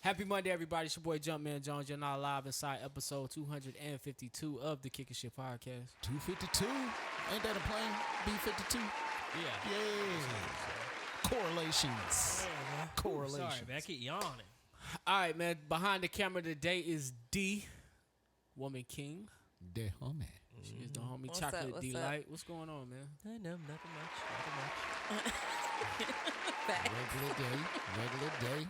Happy Monday, everybody. It's your boy Jumpman Jones. You're now live inside episode 252 of the Kickin' Shit Podcast. 252? Ain't that a plane? B-52? Yeah. Correlations. Yeah, man. Correlations. Sorry, man. I keep yawning. All right, man. Behind the camera today is D, Woman King. The homie. She is the homie What's Chocolate up? Delight. What's going on, man? I know, nothing much. Regular day.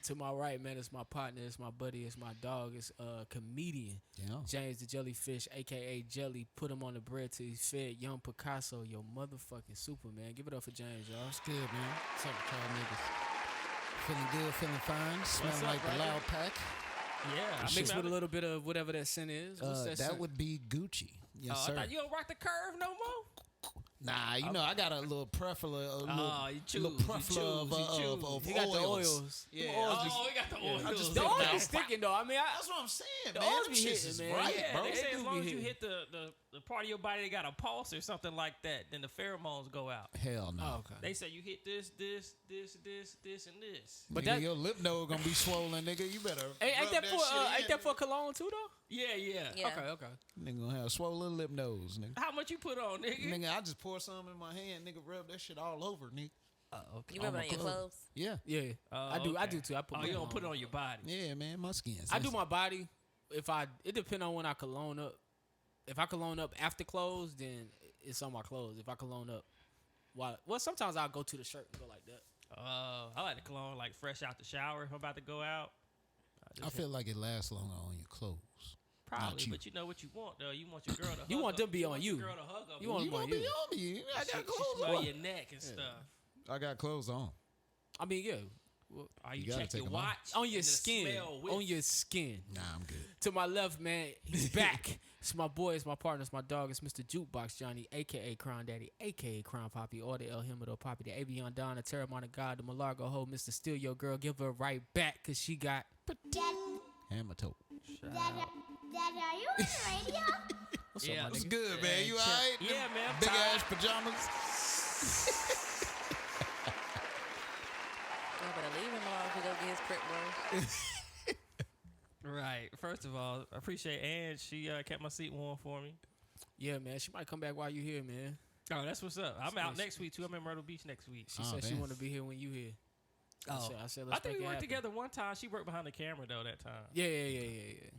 To my right, man, it's my partner, it's my buddy, it's my dog, it's comedian Yeah. James the Jellyfish, a.k.a. Jelly. Put him on the bread till he's fed. Young Picasso, your motherfucking Superman. Give it up for James, y'all. It's good, man. What's up with y'all niggas? Feeling good, feeling fine. Smelling up, like the brother? Loud Pack. Yeah. I mixed with a little bit of whatever that scent is. What's that That scent? would be Gucci. Yes, I sir. thought you don't rock the curve no more. Nah, you know, I got a little preference. You choose. Little preference of He got the oils. oils. Yeah. Oh, we got the oil. I just The feel oils now. is sticking, though. I mean, That's what I'm saying, The man. oils Them be shits hitting, is man. right, Yeah, bro. they say do as long be as you hitting. hit the part of your body that got a pulse or something like that, then the pheromones go out. Hell no. Oh, okay. They say you hit this, and this. But Nigga, that- your lip nose gonna be swollen, nigga. You better. Ain't rub that for shit ain't in. that for cologne too, though? Yeah. Yeah. Okay. Nigga gonna have a swollen lip nose, nigga. How much you put on, nigga? Nigga, I just pour some in my hand, nigga. Rub that shit all over, nigga. Okay. You rub it on your clothes? Yeah, Yeah, Oh, I do okay. too. I put. Oh, my you don't put it on your body. yeah, man. My skin's. I do my body. It depends on when I cologne up. If I cologne up after clothes, then it's on my clothes. If I cologne up, well, sometimes I'll go to the shirt and go like that. I like the cologne like fresh out the shower if I'm about to go out. I feel like it lasts longer on your clothes. Probably, you. but you know what you want though. You want your girl to. You hug want up. them to be on want you. Your girl to hug up. You want You them on gonna be you. on me? I got She clothes smell on. your neck and stuff. I got clothes on. I mean, yeah, Are you, You gotta check take your 'em off. watch on your and the skin, smell with- on your skin. Nah, I'm good. To my left, man, he's back. It's my boy, it's my partner, it's my dog, it's Mr. Jukebox Johnny, a.k.a. Crown Daddy, a.k.a. Crown Poppy, or the El Himido Poppy, the Avion Don, the Terramana God, the Malargo Ho, Mr. Steal Your Girl, give her right back, because she got Hammer toe. Dad, are you on the radio? What's Yeah. up, my What's nigga? good, man? You check. alright? Yeah, man. I'm Big tired. ass pajamas. I better leave him alone if he go get his prep roll. Right. First of all, I appreciate Ann. She kept my seat warm for me. Yeah, man, she might come back while you here, man. Oh, that's what's up. I'm out Yes. next week too. I'm in Myrtle Beach next week. She Oh, said she damn. want to be here when you here. I Oh. said, I let's think make we it worked happen. together one time. She worked behind the camera though that time. Yeah.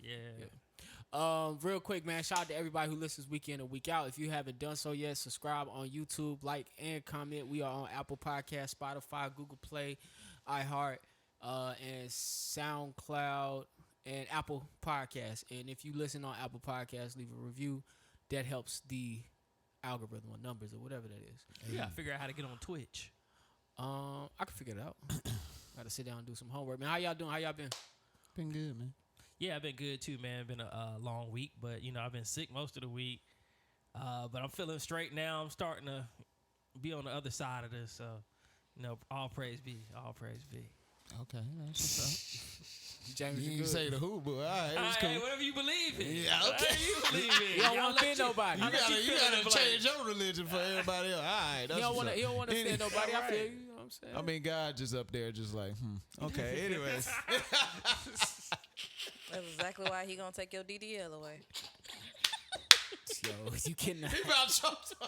Yeah. Real quick, man, shout out to everybody who listens week in and week out. If you haven't done so yet, subscribe on YouTube, like and comment. We are on Apple Podcasts, Spotify, Google Play, iHeart, and SoundCloud, and Apple Podcasts. And if you listen on Apple Podcasts, leave a review. That helps the algorithm or numbers or whatever that is. You gotta figure out how to get on Twitch. I can figure it out. Got to sit down and do some homework, man. How y'all doing? How y'all been? Been good, man. Yeah, I've been good too, man. Been a long week, but you know I've been sick most of the week. But I'm feeling straight now. I'm starting to be on the other side of this. So, you know, all praise be. All praise be. Okay, that's what's James, up. You you didn't good? say the who, but all right, it was Hey, cool. whatever you believe in. Yeah, okay. Whatever you believe in. You don't Y'all want let to offend nobody. I You let gotta, feel you gotta the change your religion for everybody else. All right, that's He don't what's up. want to offend nobody. I All feel right. you. You know what I'm saying? I mean, God just up there, just like, Okay, anyways. That's exactly why he gonna take your DDL away. Yo, you kidding? He about choked on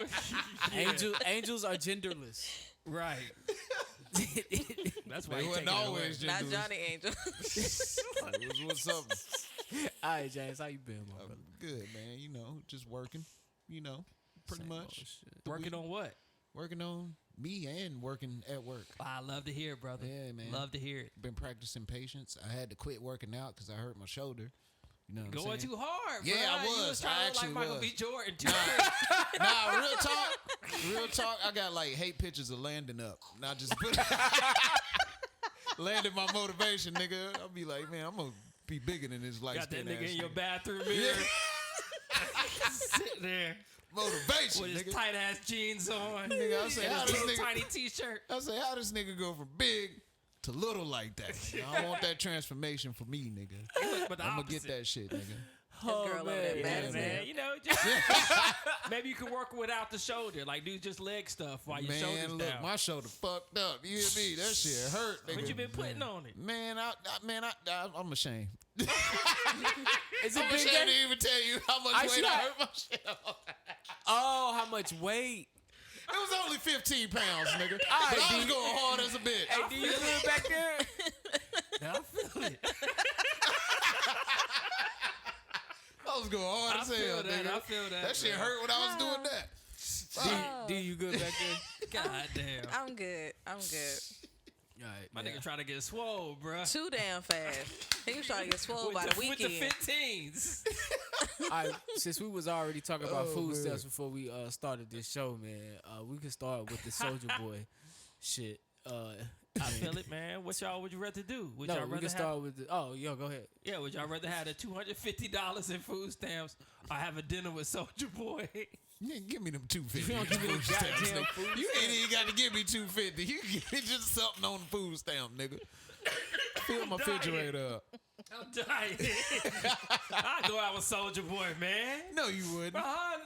that. Angels are genderless. Right. That's why They he wasn't taking it always away. Not genderless. Johnny Angel. What's up? All right, James, how you been, my brother? Good, man. You know, just working. You know, pretty Same much. old shit. Working on what? Working on me and working at work. I love to hear it, brother. Yeah, man. Love to hear it. Been practicing patience. I had to quit working out because I hurt my shoulder. You know what I'm Going saying? too hard, Yeah, bro. I You was. trying I to look actually like Michael was. B. Jordan, too. Nah, real talk. Real talk. I got like hate pictures of landing up. Not just put landing my motivation, nigga. I'll be like, man, I'm gonna be bigger than this light Got that skin nigga ass in your nigga. bathroom mirror. Sitting there Motivation, with his nigga. tight ass jeans on. Nigga, I say, and how his this little nigga? tiny t-shirt. I say, how this nigga go from big to little like that? Nigga? I want that transformation for me, nigga. But the I'm gonna opposite. get that shit, nigga. Oh, girl over there man. bad Yeah, as man. hell. You know, just maybe you can work without the shoulder. Like, do just leg stuff while your shoulders Man, look, down. my shoulder fucked up. You hear me? That shit hurt, nigga. What you been putting on it? Man, I'm ashamed. Is it I'm big ashamed game? to even tell you how much I weight see I that. hurt my shit on. Oh, how much weight? It was only 15 pounds, nigga. All right, But I was D. going hard as a bitch. Hey, do you live back there? I feel it. I was going hard as hell, feel that. nigga. I feel that. That shit man. hurt when I was doing that. Do you good back there? God damn. I'm good. I'm good. All right, My man. nigga trying to get swole, bruh. Too damn fast. He was trying to get swole by the With the weekend. 15s. All right, since we was already talking about Oh, food man. stamps before we started this show, man, we can start with the Soldier Boy shit. I feel it, man. What y'all would you rather do? Would No, y'all we rather can start with the. Oh, yo, go ahead. Yeah, would y'all rather have the $250 in food stamps or have a dinner with Soldier Boy? Yeah, give me them 250. You don't give me them food stamps, goddamn nigga. food You ain't even got to give me 250. You can give me just something on the food stamp, nigga. Fill my dying. refrigerator up. I'm dying. I go out with Soldier Boy, man. No, you wouldn't.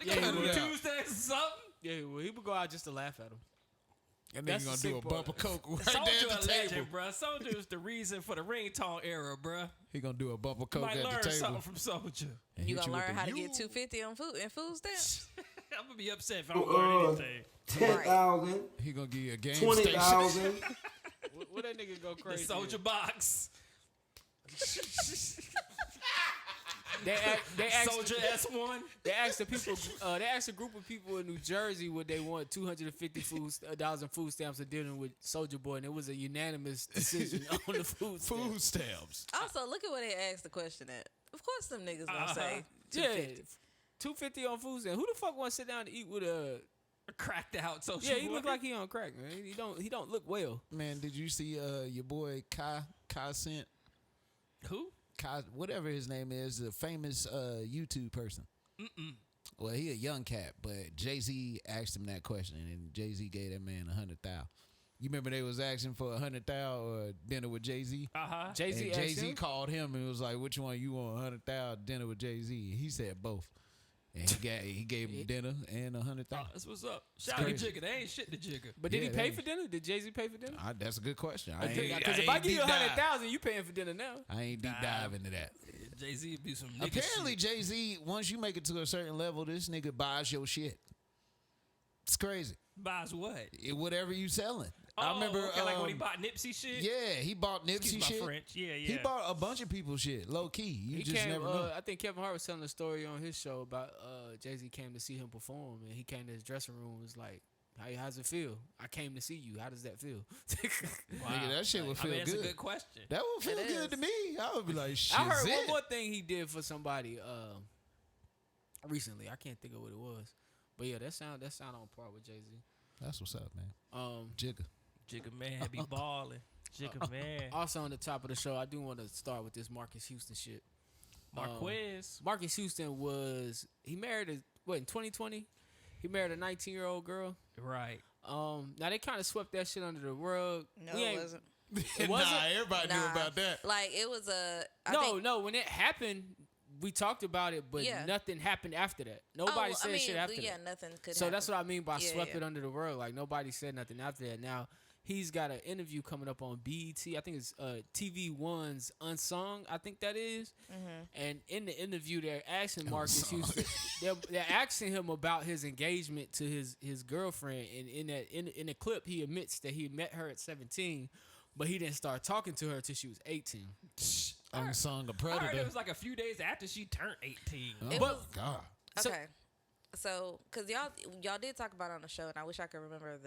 Yeah, you would. Tuesdays or something. Yeah, well, he would go out just to laugh at him. That That's nigga gonna the do a sick bump part. of coke right Soldier there a at the table. legend, bruh. Soldier is the reason for the ringtone era, bruh. He gonna do a bump of You coke might at learn the table. something from Soldier. and You hit gonna with learn the how to you. get 250 on food and food stamps? I'm gonna be upset if I don't learn anything. 10,000, He gonna give you a game 20,000. station. What that nigga go The crazy? Soldier box. They asked Soldier S1. They asked the people. They asked a group of people in New Jersey would they want $250,000 food stamps to dinner with Soldier Boy, and it was a unanimous decision on the food stamps. Food stamps. Also, look at what they asked the question at. Of course, them niggas gonna say Yeah, 250. $250 on food stamps. Who the fuck want to sit down and eat with a? Cracked out Soldier Yeah, Boy. he look like he on crack, man. He don't look well. Man, did you see your boy Kai sent? Who? Kai, whatever his name is, the famous YouTube person. Well, he a young cat, but Jay-Z asked him that question, and Jay-Z gave that man $100,000. You remember they was asking for $100,000 or dinner with Jay-Z? Uh-huh. Jay-Z And asked Jay-Z him? called him and was like, "Which one you want? $100,000 dinner with Jay-Z?" He said both, and he gave him dinner and $100,000. That's what's up. Shout out to crazy. Jigga. They ain't shit to Jigga. But did Yeah, he pay they- for dinner? Did Jay-Z pay for dinner? That's a good question. Because if I give you deep dive. $100,000, you paying for dinner now. I ain't deep dive into that. Jay-Z be some nigga Apparently, shit. Jay-Z, once you make it to a certain level, this nigga buys your shit. It's crazy. Buys what? Whatever you selling. Oh, I remember, okay, like when he bought Nipsey shit? yeah, he bought Excuse Nipsey my shit. French. Yeah, yeah. He bought a bunch of people's shit, low key. You He just came. never know. I think Kevin Hart was telling a story on his show about Jay-Z came to see him perform, and he came to his dressing room and was like, how's it feel? I came to see you. How does that feel? Nigga, that shit would feel I mean, that's good. a good question. That would feel It good to is. me. I would be like, shit. I heard one more thing he did for somebody recently. I can't think of what it was, but yeah, that sound on par with Jay-Z. That's what's up, man. Jigga. Jigga man be balling. Jigga man. Also on the top of the show, I do want to start with this Marques Houston shit. Marquez. Marques Houston he married in 2020? He married a 19-year-old girl. Right. Now they kind of swept that shit under the rug. No, We it ain't- wasn't. It wasn't? Nah, everybody knew Nah. about that. Like, it was a... I No, think- no. When it happened, we talked about it, but Yeah. nothing happened after that. Nobody Oh, said I mean, shit after yeah, that. nothing could So that's happen. what I mean by Yeah, swept yeah. it under the rug. Like nobody said nothing after that. Now he's got an interview coming up on BET. I think it's TV1's Unsung. I think that is. Mm-hmm. And in the interview, they're asking Marques Unsung. Houston. They're asking him about his engagement to his girlfriend. And in the clip, he admits that he met her at 17, but he didn't start talking to her till she was 18. Unsung a I heard predator. it was like a few days after she turned 18. Oh, It my was- God. So- Okay. So, because y'all did talk about it on the show, and I wish I could remember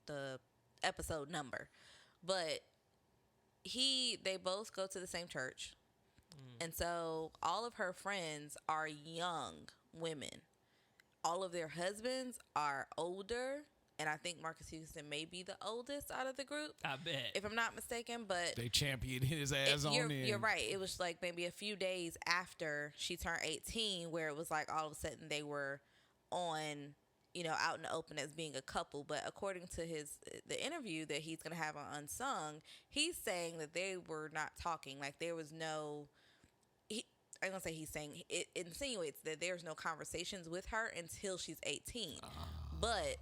the episode number, but they both go to the same church, and so all of her friends are young women. All of their husbands are older, and I think Marques Houston may be the oldest out of the group, I bet. if I'm not mistaken. But They championed his ass on you're, there. you're right. It was like maybe a few days after she turned 18 where it was like all of a sudden they were on, out in the open as being a couple. But according to the interview that he's going to have on Unsung, he's saying that they were not talking. Like there was no, I'm gonna say he's saying it insinuates that there's no conversations with her until she's 18. But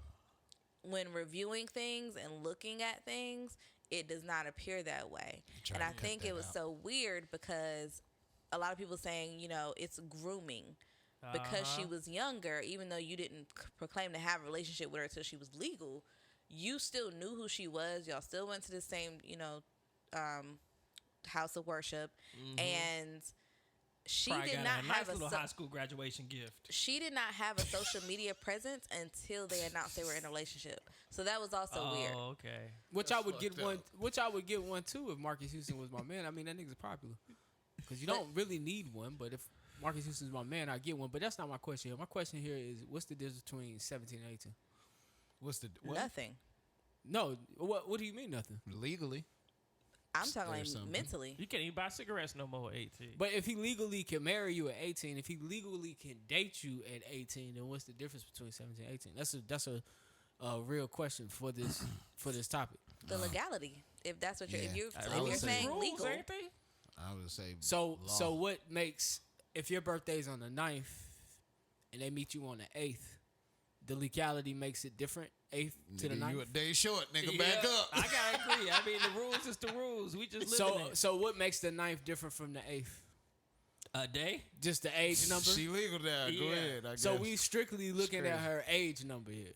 when reviewing things and looking at things, it does not appear that way. And I think it was so weird because a lot of people saying, you know, it's grooming because she was younger, even though you didn't proclaim to have a relationship with her until she was legal, you still knew who she was. Y'all still went to the same, you know, house of worship. And she Probably did got not a nice have little high school graduation gift. She did not have a social media presence until they announced they were in a relationship. So that was also weird. Oh, okay. Which I would get one. Which I would get one too if Marques Houston was my man. I mean, that nigga's popular because you don't really need one. But if Marques Houston's my man, I get one. But that's not my question here. My question here is, what's the difference between 17 and 18? What's the what? Nothing. No. What do you mean nothing? Legally. I'm talking like something. mentally. You can't even buy cigarettes no more at 18. But if he legally can marry you at 18, if he legally can date you at 18, then what's the difference between 17 and 18? That's a real question for this topic. The legality. If that's what you're, Yeah. if you're saying rules, legal, ain't they? I would say So law. what makes, if your birthday's on the 9th and they meet you on the 8th, the legality makes it different? 8th to the Nigga, 9th? you a day short, nigga. Yeah, Back up. I gotta agree. I mean, the rules is the rules. We just live in it. So what makes the 9th different from the 8th? A day? Just the age number? She legal there. Go Yeah. ahead. I guess. So we strictly looking at crazy. her age number here.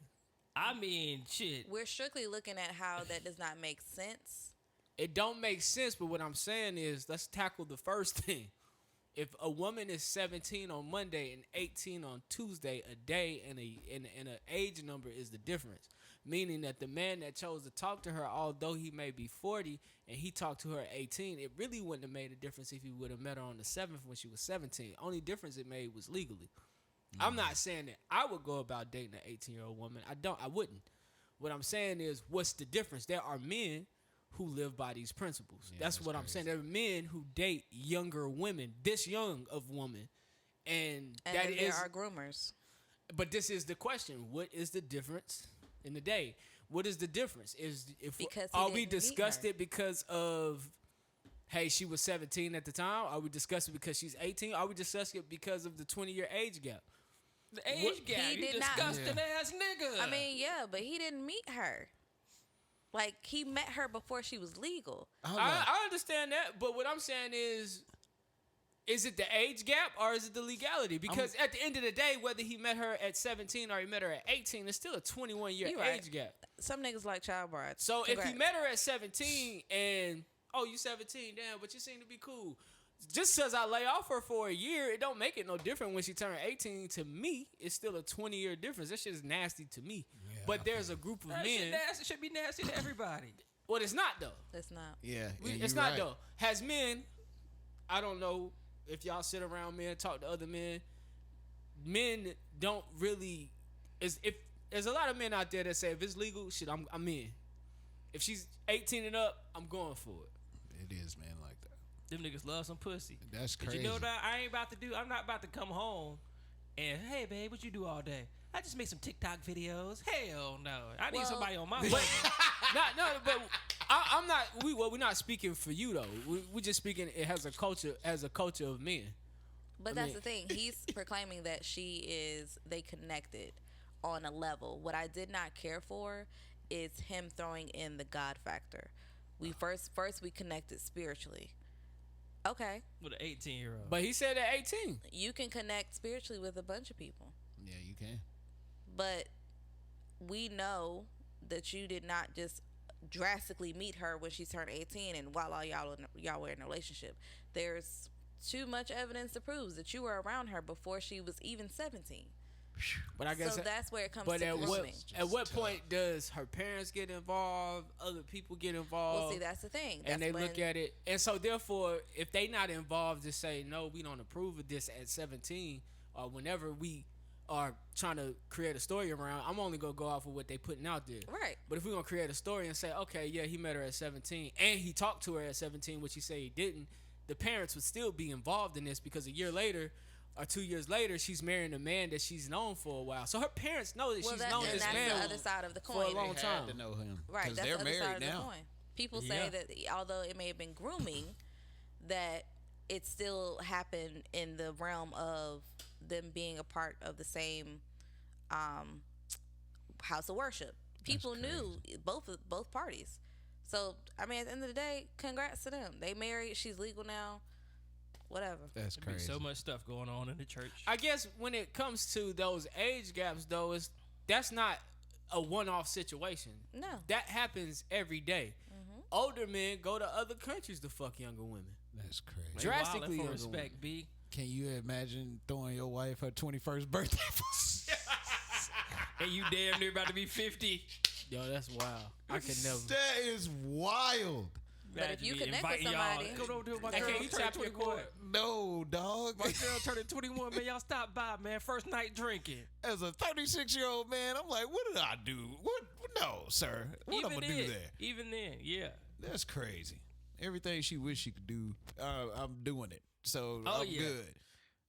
I mean, shit. we're strictly looking at how that does not make sense. It don't make sense, but what I'm saying is let's tackle the first thing. If a woman is 17 on Monday and 18 on Tuesday, a day and an age number is the difference. Meaning that the man that chose to talk to her, although he may be 40 and he talked to her at 18, it really wouldn't have made a difference if he would have met her on the 7th when she was 17. Only difference it made was legally. I'm not saying that I would go about dating an 18-year-old woman. I wouldn't. What I'm saying is, what's the difference? There are men who live by these principles. Yeah, that's that's what I'm crazy. saying. There are men who date younger women, this young of woman. And And that then there is, are groomers. but this is the question. What is the difference in the day? What is the difference? Because he are we didn't meet discussed her. it because of, hey, she was 17 at the time? Are we discussing it because she's 18? Are we discussing it because of the 20-year age gap? The age gap. He You did not- disgusting ass nigga. I mean, yeah, but he didn't meet her. Like, he met her before she was legal. Hold on. I understand that, but what I'm saying is it the age gap or is it the legality? Because at the end of the day, whether he met her at 17 or he met her at 18, it's still a 21-year You right. age gap. Some niggas like child brides. So if he Congrats. met her at 17 and, oh, you 17, damn, but you seem to be cool. Just because I lay off her for a year, it don't make it no different when she turned 18. To me, it's still a 20-year difference. That shit is nasty to me. Yeah, but there's a group of that shit men. nasty. Should be nasty to everybody. Well, it's not, though. It's not. Yeah, It's not though. Has men, I don't know if y'all sit around men, talk to other men. Men don't really. If there's a lot of men out there that say if it's legal, shit, I'm in. If she's 18 and up, I'm going for it. It is, man, like that. Them niggas love some pussy. That's But crazy. you know what I ain't about to do? I'm not about to come home and, hey, babe, what you do all day? I just made some TikTok videos. Hell no. I need Well- somebody on my But level. but I'm not. We're not speaking for you though. We just speaking. It has a culture of men. But I that's mean- the thing. He's proclaiming that they connected on a level. What I did not care for is him throwing in the God factor. We first we connected spiritually. Okay. With an 18-year-old. But he said at 18. You can connect spiritually with a bunch of people. Yeah, you can. But we know that you did not just drastically meet her when she turned 18 and while all y'all were in a relationship. There's too much evidence to prove that you were around her before she was even 17. But I guess. So that's where it comes But to grooming. at what point does her parents get involved? Other people get involved? Well, see, that's the thing. And That's they look at it, and so therefore, if they not involved, to say no, we don't approve of this at 17, or whenever we are trying to create a story around, I'm only gonna go off of what they putting out there. Right. But if we're gonna create a story and say, okay, yeah, he met her at 17, and he talked to her at 17, which he said he didn't, the parents would still be involved in this because a year later or 2 years later, she's marrying a man that she's known for a while. So her parents know that she's known and this that's man the other side of the for coin. a long They time. had to know him. Right, 'Cause that's they're the other married side of now. the coin. People say Yeah. that although it may have been grooming, that it still happened in the realm of them being a part of the same house of worship. People knew both parties. So I mean, at the end of the day, congrats to them. They married. She's legal now. Whatever. That's crazy. So much stuff going on in the church. I guess when it comes to those age gaps, though, that's not a one-off situation. No. That happens every day. Older men go to other countries to fuck younger women. That's crazy. They Drastically wildin' for younger respect, women. B. Can you imagine throwing your wife her 21st birthday? And you damn near about to be 50. Yo, that's wild. I could never. That is wild. But if you Imagine me connect with inviting y'all, somebody- Go over to my Hey, girl can you turning tap your 21. cord? No, dog. My girl turning 21, man. Y'all stop by, man. First night drinking. As a 36-year-old man, I'm like, what did I do? What? No, sir. What I'm gonna do there? Even then, yeah. That's crazy. Everything she wished she could do, I'm doing it. So Oh, I'm yeah. good.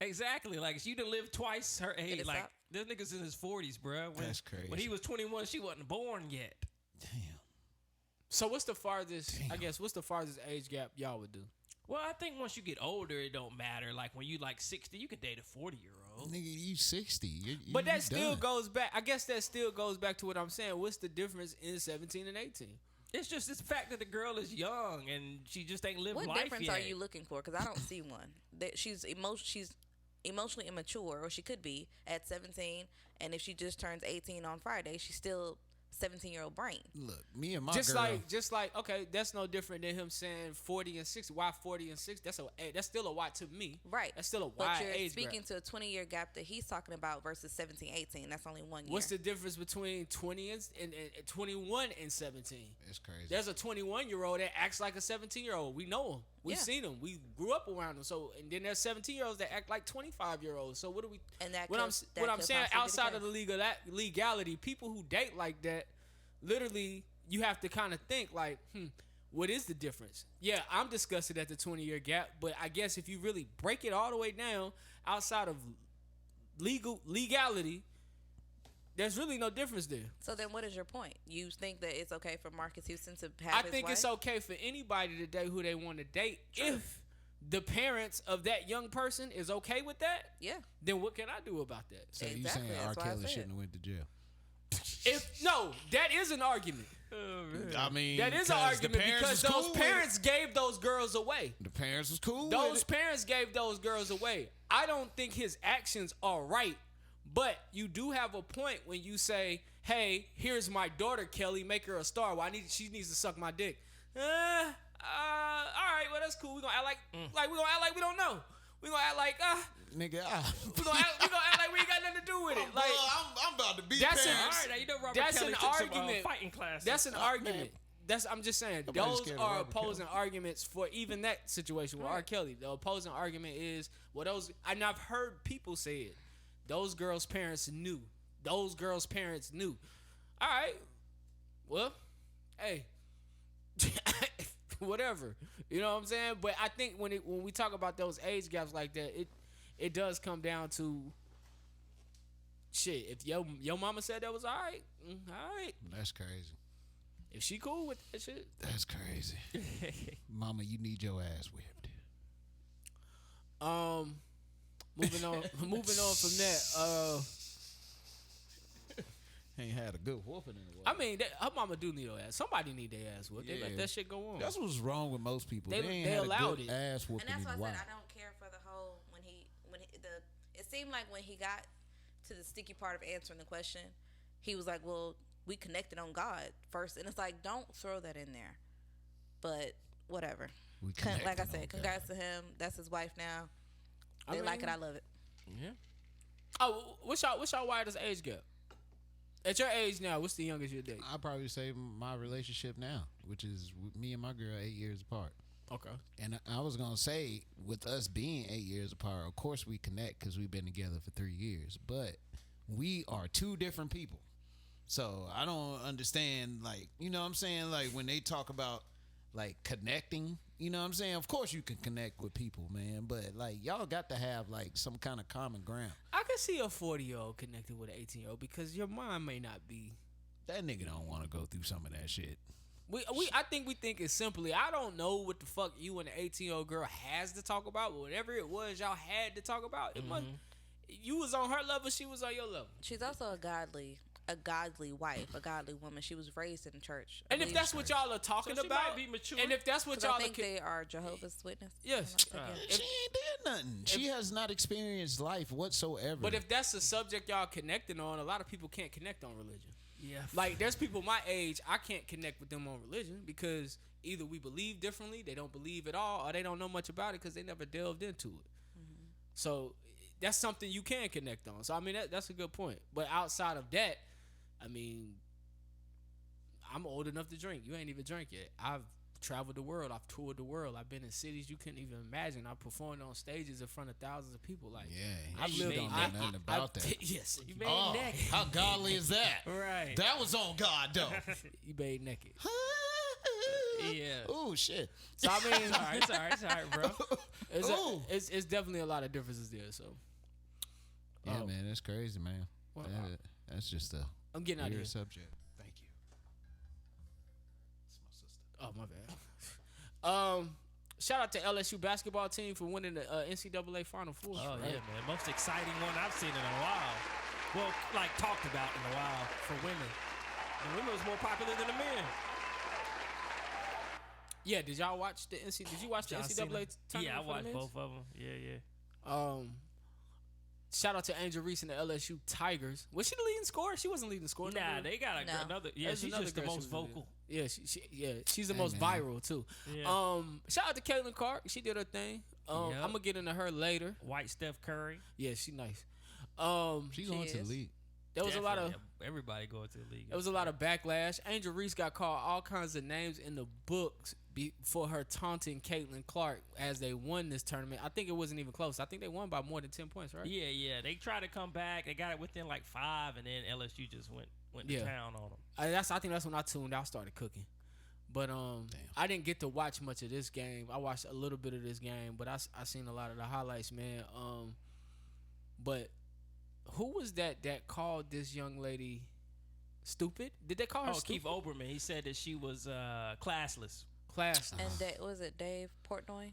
Exactly. Like, she done lived twice her age. it Like, stop? this nigga's in his 40s, bro. That's crazy. When he was 21, she wasn't born yet. Damn. So what's the farthest? I guess what's the farthest age gap y'all would do? Well, I think once you get older, it don't matter. Like, when you like 60, you could date a 40-year-old. Nigga, you 60. But you that still done. goes back. I guess that still goes back to what I'm saying. What's the difference in 17 and 18? It's just this fact that the girl is young and she just ain't lived What life difference yet. are you looking for? Because I don't see one. That she's emotionally immature, or she could be at 17, and if she just turns 18 on Friday, she's still 17-year-old brain. Look, me and my Just girl. like okay, that's no different than him saying 40 and 60. Why 40 and 60? That's still a wide to me. Right. That's still a But wide you're age speaking gap. to a 20-year gap that he's talking about versus 17, 18. That's only 1 year. What's the difference between 20 and 21 and 17? It's crazy. There's a 21-year-old that acts like a 17-year-old. We know him. We've Yeah. seen him. We grew up around him. So, and then there's 17-year-olds that act like 25-year-olds. So what do we? And that what could- I'm that what I'm could saying possibly be the outside of case. the legality, people who date like that, literally, you have to kind of think like, what is the difference? Yeah, I'm discussing at the 20-year gap, but I guess if you really break it all the way down outside of legality, there's really no difference there. So then what is your point? You think that it's okay for Marques Houston to have I his think wife? it's okay for anybody to date who they want to date. If the parents of that young person is okay with that, Yeah. then what can I do about that? So you Exactly, saying R. that's why I Kelly said. shouldn't have went to jail? No, that is an argument. I mean, That is an 'cause argument the parents because was those cool with parents gave those girls away. it. The parents was cool. Those with it. parents gave those girls away. I don't think his actions are right, but you do have a point when you say, "Hey, here's my daughter, Kelly. Make her a star. Well, she needs to suck my dick." All right, well that's cool. We gonna act like we gonna act like we don't know. We gonna act like Nigga, we gonna act like we ain't got nothing to do with it. Like I'm about to be that's parents. an- All right, now you know Robert That's Kelly an took some, argument. fighting classes. that's an argument. I'm just saying Nobody's those scared of are Robert opposing arguments for even that situation with R. Kelly. The opposing argument is and I've heard people say it. Those girls' parents knew. Those girls' parents knew. All right. Well, hey. Whatever. You know what I'm saying? But I think when we talk about those age gaps like that, it does come down to shit. If your mama said that was all right, all right. That's crazy. If she cool with that shit, That's crazy. Mama, you need your ass whipped. moving on from that. Ain't had a good whooping in a I while. mean, her mama do need her ass. Somebody need their ass whooped. They let Yeah. that shit go on. That's what's wrong with most people. They- They ain't they had a allowed good it. ass And whooping that's in why a I while. said I don't care for the whole it seemed like when he got to the sticky part of answering the question, he was like, "Well, we connected on God first," and it's like, don't throw that in there. But whatever. We Like I connected on said, God. congrats to him. That's his wife now. I They like it. mean- I love it. Yeah. Oh, what's y'all widest age gap? At your age now, what's the youngest you date? I'd probably say my relationship now, which is with me and my girl 8 years apart. Okay. And I was going to say, with us being 8 years apart, of course we connect because we've been together for 3 years. But we are two different people. So I don't understand, like, you know what I'm saying? Like, when they talk about, like, connecting, you know what I'm saying? Of course you can connect with people, man. But, like, y'all got to have, like, some kind of common ground. I can see a 40-year-old connected with an 18-year-old because your mind may not be. That nigga don't want to go through some of that shit. I think we think it simply. I don't know what the fuck you and the 18-year-old girl has to talk about, but whatever it was y'all had to talk about, it must. You was on her level, she was on your level. She's also a godly wife, a godly woman. She was raised in church. And if that's what y'all are talking So she about, might be mature. and if that's what 'Cause y'all I think are, they are Jehovah's Witness. yes. She ain't did nothing. She has not experienced life whatsoever. But if that's the subject y'all connecting on, a lot of people can't connect on religion. Yeah. Like, there's people my age, I can't connect with them on religion because either we believe differently, they don't believe at all, or they don't know much about it because they never delved into it. So that's something you can connect on. So, I mean, that's a good point. But outside of that, I mean, I'm old enough to drink. You ain't even drank yet. I've traveled the world. I've toured the world. I've been in cities you couldn't even imagine. I've performed on stages in front of thousands of people. Like, yeah, I've lived don't on know nothing about that. Yes, You made Oh, naked. how godly is that? Right. That was on God, though. you bathed naked. Yeah. Oh shit. So I mean, It's all right, bro. it's definitely a lot of differences there. So Yeah, man, that's crazy, man. Well, That's just a I'm getting out of here. weird subject. Thank you. Oh, my bad. Shout out to LSU basketball team for winning the NCAA Final Four. Oh right? yeah, man. Most exciting one I've seen in a while. Well, like talked about in a while for women. The women was more popular than the men. Yeah, did y'all watch the Did you watch the Y'all seen NCAA them? tournament? Yeah, I for the watched men's? both of them. Yeah. Shout out to Angel Reese and the LSU Tigers. Was she the leading scorer? She wasn't leading scorer. Nah, they got No. another. Yeah, There's she's another just the girl most she was vocal. Yeah, she's the most man. viral too. Yeah. Shout out to Catlin Clark. She did her thing. Yep. I'm gonna get into her later. White Steph Curry. Yeah, she nice. She's going to the is. league. There was a lot of Definitely. Everybody going to the league. There was a lot of backlash. Angel Reese got called all kinds of names in the books for her taunting Catlin Clark as they won this tournament. I think it wasn't even close. I think they won by more than 10 points, right? Yeah. They tried to come back. They got it within like 5, and then LSU just went Yeah. to town on them. I think that's when I tuned out, started cooking. But I didn't get to watch much of this game. I watched a little bit of this game, but I seen a lot of the highlights, man. But who was that called this young lady stupid? Did they call her stupid? Keith Olbermann. He said that she was classless. Class. And was it Dave Portnoy?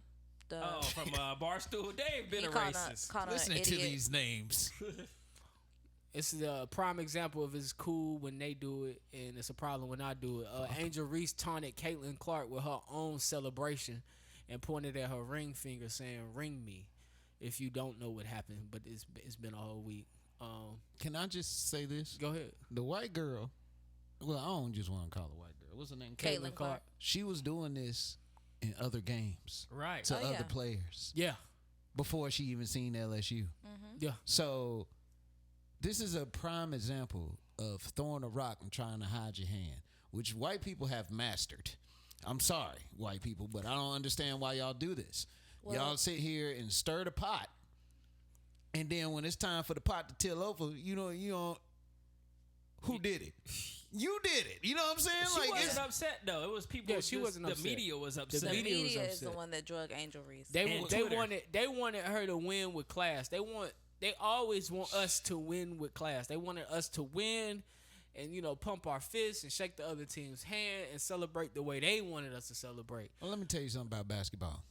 From Barstool. Dave been he a called racist. called Listening an to idiot. these names. It's a prime example of it's cool when they do it, and it's a problem when I do it. Angel Reese taunted Catlin Clark with her own celebration and pointed at her ring finger saying, "Ring me if you don't know what happened." But it's been a whole week. Can I just say this? Go ahead. The white girl, well, I don't just want to call her white girl. What's her name? Catlin Clark. She was doing this in other games Right. to Oh, other yeah. players Yeah. before she even seen LSU. Yeah. So this is a prime example of throwing a rock and trying to hide your hand, which white people have mastered. I'm sorry, white people, but I don't understand why y'all do this. Y'all sit here and stir the pot, and then when it's time for the pot to till over, you don't. Who did it? You did it. You know what I'm saying? She like wasn't upset though. It was people. Yeah, she wasn't upset. The media was upset. The media was media is the upset. one that drug Angel Reese. They And Twitter. wanted her to win with class. They always want us to win with class. They wanted us to win and pump our fists and shake the other team's hand and celebrate the way they wanted us to celebrate. Well, let me tell you something about basketball.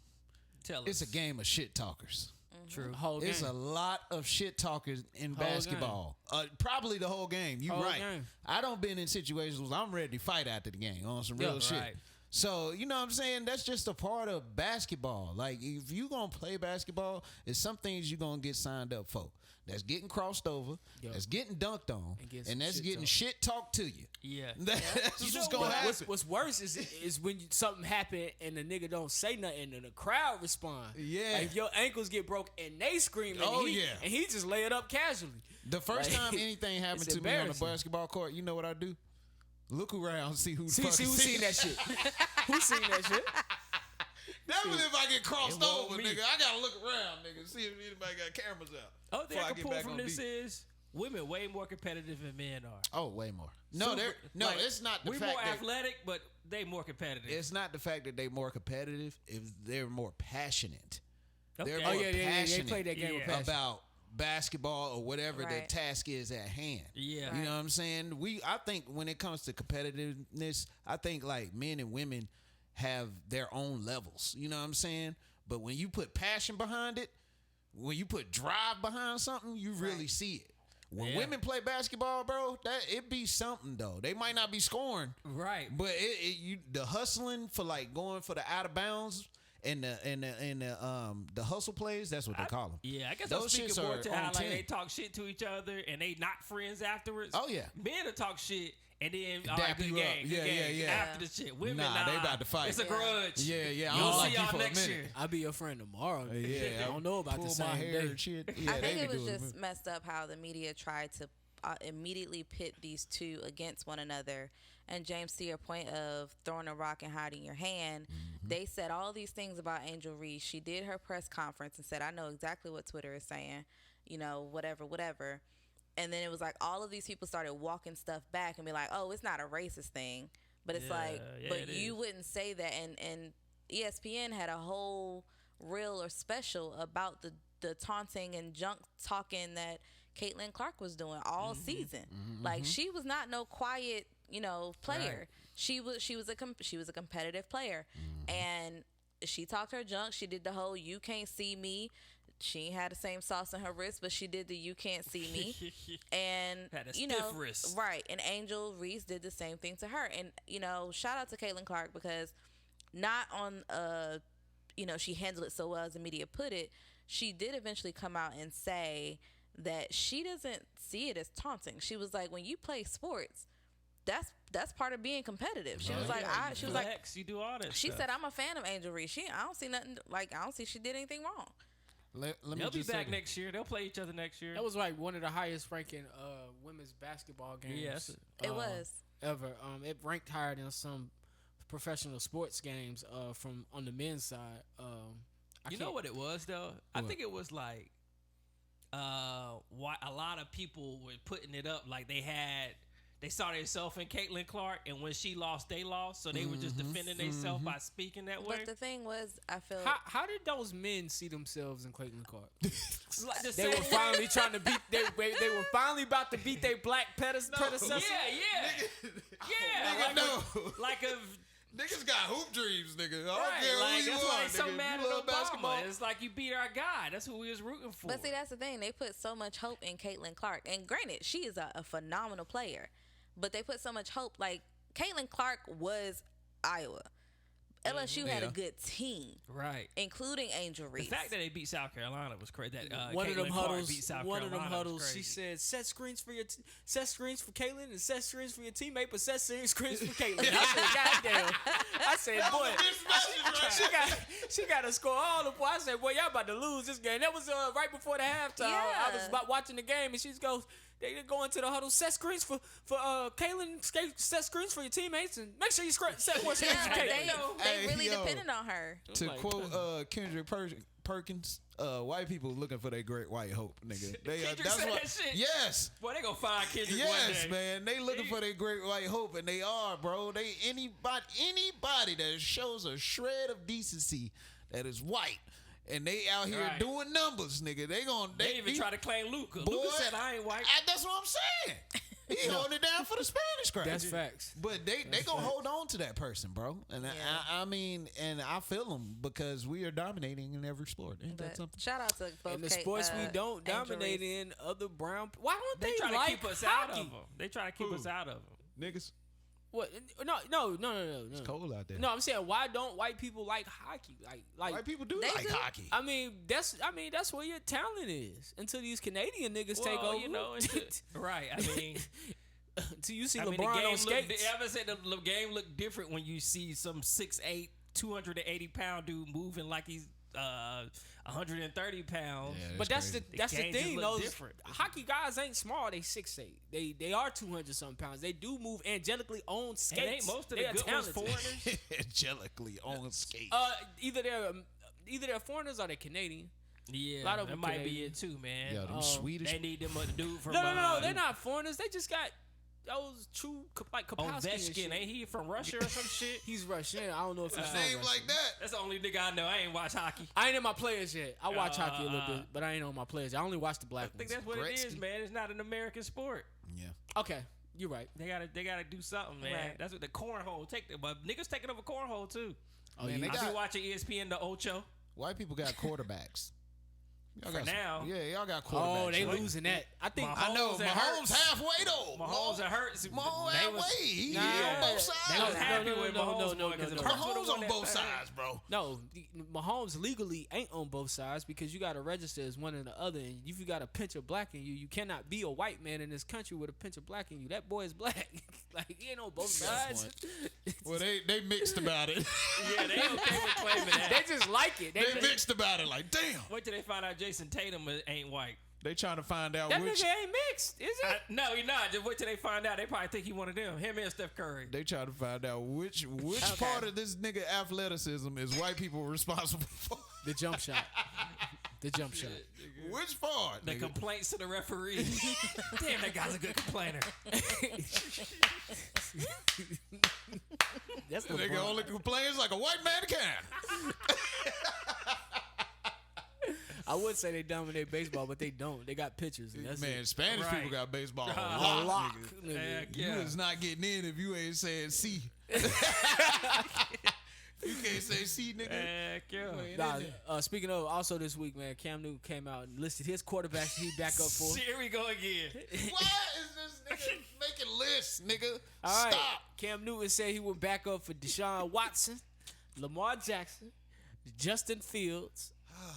Tell us. It's a game of shit talkers. True. Whole It's game. a lot of shit talkers in Whole basketball. Probably the whole game. You Whole right. game. I don't been in situations where I'm ready to fight after the game on some real shit. right. So, you know what I'm saying? That's just a part of basketball. Like, if you going to play basketball, it's some things you're going to get signed up for. That's getting crossed over, Yep. that's getting dunked on, And getting some and that's shit getting talked. shit talked to you. Yeah. That's You what's know going to what? happen. What's worse is when something happen and the nigga don't say nothing and the crowd respond. Yeah. Like if your ankles get broke and they scream Oh, and he, yeah. and he just lay it up casually. The first Like, time anything happened it's to me on the embarrassing. basketball court, you know what I do? Look around, see who See fucking who seen that shit? Who seen that shit? That's what if I get crossed It won't over, me. nigga. I gotta look around, nigga, see if anybody got cameras out. Other thing before I can get pull back from on this beat. is women way more competitive than men are. Oh, way more. No, Super- no, like, it's not the we're fact more that athletic, but they more competitive. it's not the fact that they're more competitive. If they're more passionate, Okay. they're Oh more yeah, they passionate played that game with Yeah. passion. about basketball or whatever the Right. task is at hand. Yeah. You know what I'm saying? I think when it comes to competitiveness, I think like men and women have their own levels. You know what I'm saying? But when you put passion behind it, when you put drive behind something, you really see it. When Yeah. women play basketball, bro, it be something though. They might not be scoring, Right. but the hustling for like going for the out of bounds and the hustle plays, that's what they call them. Yeah, I guess Those I'm speaking shits more are to how on like 10. they talk shit to each other and they not friends afterwards. Oh, yeah. Men will talk shit and then all Dap right, good you up. game, good Yeah, game. yeah, yeah. After the shit, women Nah, they about to fight. It's a grudge. Yeah, yeah. I You'll don't see like you y'all for a next minute. year. I'll be your friend tomorrow. Yeah, I don't know about pull the my same hair day. and shit. Yeah, I they think it be was doing just messed up how the media tried to immediately pit these two against one another. And James, to your point of throwing a rock and hiding your hand, they said all these things about Angel Reese. She did her press conference and said, I know exactly what Twitter is saying, you know, whatever. And then it was like all of these people started walking stuff back and be like, oh, it's not a racist thing. But it's Yeah, but it you is. wouldn't say that. And ESPN had a whole reel or special about the taunting and junk talking that Catlin Clark was doing all season. Like she was not no quiet, you know, player. Right. She was a competitive player, and she talked her junk. She did the whole "you can't see me." She ain't had the same sauce on her wrist, but she did the "you can't see me," and Had a you stiff know, wrist. right. And Angel Reese did the same thing to her, and you know, shout out to Catlin Clark because not on you know, she handled it so well as the media put it. She did eventually come out and say that she doesn't see it as taunting. She was like, when you play sports, that's part of being competitive. She was like, she was like, Flex, you do all that she stuff. said, I'm a fan of Angel Reese. I don't see nothing like I don't see she did anything wrong. Let me They'll be just back say next year. They'll play each other next year. That was like one of the highest ranking women's basketball games. Yes. It was. Ever. It ranked higher than some professional sports games from on the men's side. You know what it was though? I think it was like why a lot of people were putting it up like they saw themselves in Catlin Clark, and when she lost, they lost, so they were just defending themselves by speaking that way. But the thing was, I feel How did those men see themselves in Catlin Clark? Like the They same were way- finally trying to beat. They were finally about to beat their black predecessor. Yeah. no. Like a Niggas got hoop dreams, nigga. I don't right. care Like who you that's are, why they so nigga. mad You at love basketball. Obama. It's like you beat our guy. That's who we was rooting for. But see, that's the thing. They put so much hope in Catlin Clark. And granted, she is a phenomenal player. But they put so much hope. Like, Catlin Clark was Iowa. LSU had a Yeah. good team, right. including Angel The Reese. fact that they beat South Carolina was crazy. That One of them Caitlin Clark huddles. beat South One of them Carolina was huddles. She crazy. said, "Set screens for your, set screens for Caitlin, and set screens for your teammate, but set screens for Caitlin." I said, "Goddamn!" I said, "Boy, she got to score all the points." I said, "Boy, y'all about to lose this game." That was right before the halftime. I was Yeah. about watching the game, and she goes, "They go into the huddle, set screens for Caitlin, set screens for your teammates, and make sure you set more screens for yeah, Caitlin." they Hey, really yo. depended on her. To Like, quote Kendrick Perkins, white people looking for their great white hope, nigga. They Kendrick that's said what. that shit? Yes. Boy, they gonna find Kendrick one Yes, day. man. They looking for their great white hope, and they are, bro. They anybody that shows a shred of decency that is white, and they out here Right. doing numbers, nigga. They even try to claim Luka. Boy, Luka said, "I ain't white." That's what I'm saying. He holding it down for the Spanish crowd. That's facts. But they gonna hold on to that person, bro. And Yeah. I mean, and I feel them because we are dominating in every sport. Ain't that But something? shout out to both In the sports we don't Angel dominate Reese. in, other brown. Why don't They they try to like keep us hockey? out of them. They try to keep us out of them. Niggas, What? No. it's cold out there. No, I'm saying why don't white people like hockey? Like White people do They like do. hockey. I mean, that's where your talent is. Until these Canadian niggas take Well, over. you know, right? I mean, Until you see the LeBron game on skates. ever said the game looked different when you see some 6'8", 280-pound dude moving like he's 130 pounds. Yeah, But that's the The that's the game just thing. look Those different. hockey guys ain't small. They 6'8". They are 200-something pounds. They do move angelically on skates. And ain't most of They the are good ones talented. foreigners? Angelically on skates. Either they're foreigners or they're Canadian. Yeah, lot of that them might be Canadian. it too, man. Yo, them Swedish. They need them a dude from No, they're not foreigners. They just got true like Kapowski and Ovechkin, shit. ain't he from Russia or some shit? He's Russian. I don't know if he's from Name Russia. like that. That's the only nigga I know. I ain't watch hockey. I ain't in my players yet. I watch hockey a little bit, but I ain't on my players. I only watch the black I think ones. that's what it is, Gretzky. man. It's not an American sport. Yeah. Okay, you're right. They gotta do something, man. Right. That's what the cornhole but niggas taking over cornhole too. Oh, Man, yeah. they I be got- watching ESPN the Ocho. White people got quarterbacks. Y'all For got now. yeah, y'all got quarterbacks. Oh, they right? losing that. I think. Mahomes I know. and Mahomes Hurts. halfway though. Mahomes and Hurts. Mahomes they was- halfway. He Nah, on both They sides. was happy no, with no, Mahomes no, won no, 'cause no, the no. Hurts would've Mahomes won on that both thing. sides, bro. No, Mahomes legally ain't on both sides because you got to register as one or the other. And if you got a pinch of black in you, you cannot be a white man in this country with a pinch of black in you. That boy is black. Like, he ain't on both sides. Well, they mixed about it. Yeah, they okay with claiming that. They just like it. they mixed about it. Like, damn. Wait till they find out Jason Tatum ain't white. They trying to find out That which. nigga ain't mixed, is it? No, he's not. Just wait till they find out. They probably think he one of them. Him and Steph Curry. They trying to find out which Okay. part of this nigga athleticism is white people responsible for. The jump shot. The jump shot. Which part? The nigga? complaints to the referee. Damn, that guy's a good complainer. That's the Nigga only complains like a white man can. I would say they dominate baseball, but they don't. They got pitchers. And that's Man, it. Spanish Right. people got baseball a A lot. Lock, Nigga. nigga. Heck You yeah. is not getting in if you ain't saying C. You can't say C, nigga. Heck yeah. Nah, speaking of, also this week, man, Cam Newton came out and listed his quarterbacks he back up for. Here we go again. Why is this nigga making lists, nigga? All right, Stop. Cam Newton said he would back up for Deshaun Watson, Lamar Jackson, Justin Fields,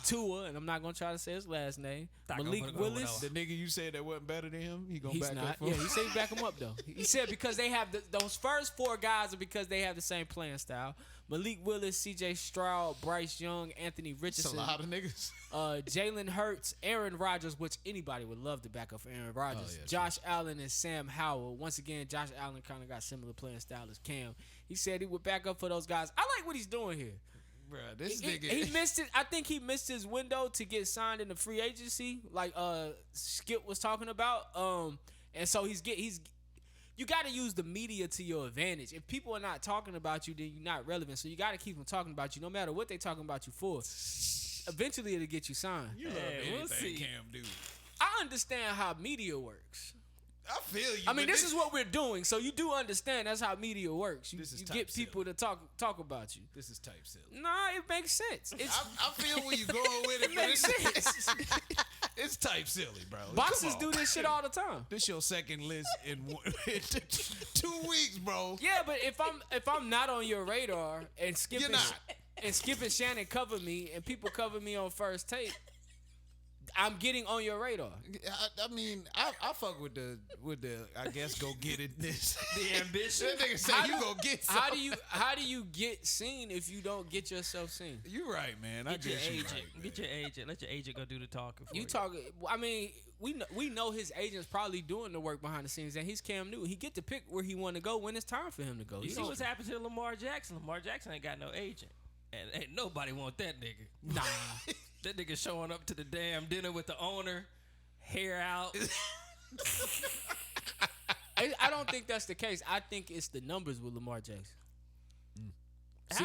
Tua, and I'm not gonna try to say his last name, Not gonna Malik put it over Willis. The nigga you said that wasn't better than him, he gonna He's back not. up for Yeah, him? he said he back him up though. He said because they have those first four guys are because they have the same playing style. Malik Willis, C.J. Stroud, Bryce Young, Anthony It's a Richardson, lot of niggas. Jalen Hurts, Aaron Rodgers, which anybody would love to back up for Aaron Rodgers. yeah, Josh Allen and Sam Howell. Once again, Josh Allen kind of got similar playing style as Cam. He said he would back up for those guys. I like what he's doing here. Bruh, this He nigga. missed it. I think he missed his window to get signed in the free agency, like Skip was talking about. And so he's you got to use the media to your advantage. If people are not talking about you, then you're not relevant. So you got to keep them talking about you, no matter what they talking about you for. Eventually, it'll get you signed. You love Hey, we'll anything see. Cam do. I understand how media works. I feel you. I mean, but this is what we're doing, so you do understand that's how media works. You This is you type get people to talk about you. This is type silly. Nah, it makes sense. It's I feel where you going with it, it but makes it's, sense. it's type silly, bro. Boxers Come on. do this shit all the time. This your second list in 2 weeks, bro. Yeah, but if I'm not on your radar and Skip You're and, not. and Skip and Shannon cover me and people cover me on First Take, I'm getting on your radar. I mean, I fuck with the I guess go get it this. The ambition. That nigga say you go get some. How do you get seen if you don't get yourself seen? You right, man. I Get your guess you agent. right, man. Get your agent. Let your agent go do the talking for you. You talk. I mean, we know his agent's probably doing the work behind the scenes, and he's Cam Newton. He get to pick where he want to go when it's time for him to go. You He see don't- what's happened to Lamar Jackson? Lamar Jackson ain't got no agent. And ain't nobody want that nigga. Nah. That nigga showing up to the damn dinner with the owner, hair out. I don't think that's the case. I think it's the numbers with Lamar Jackson. See,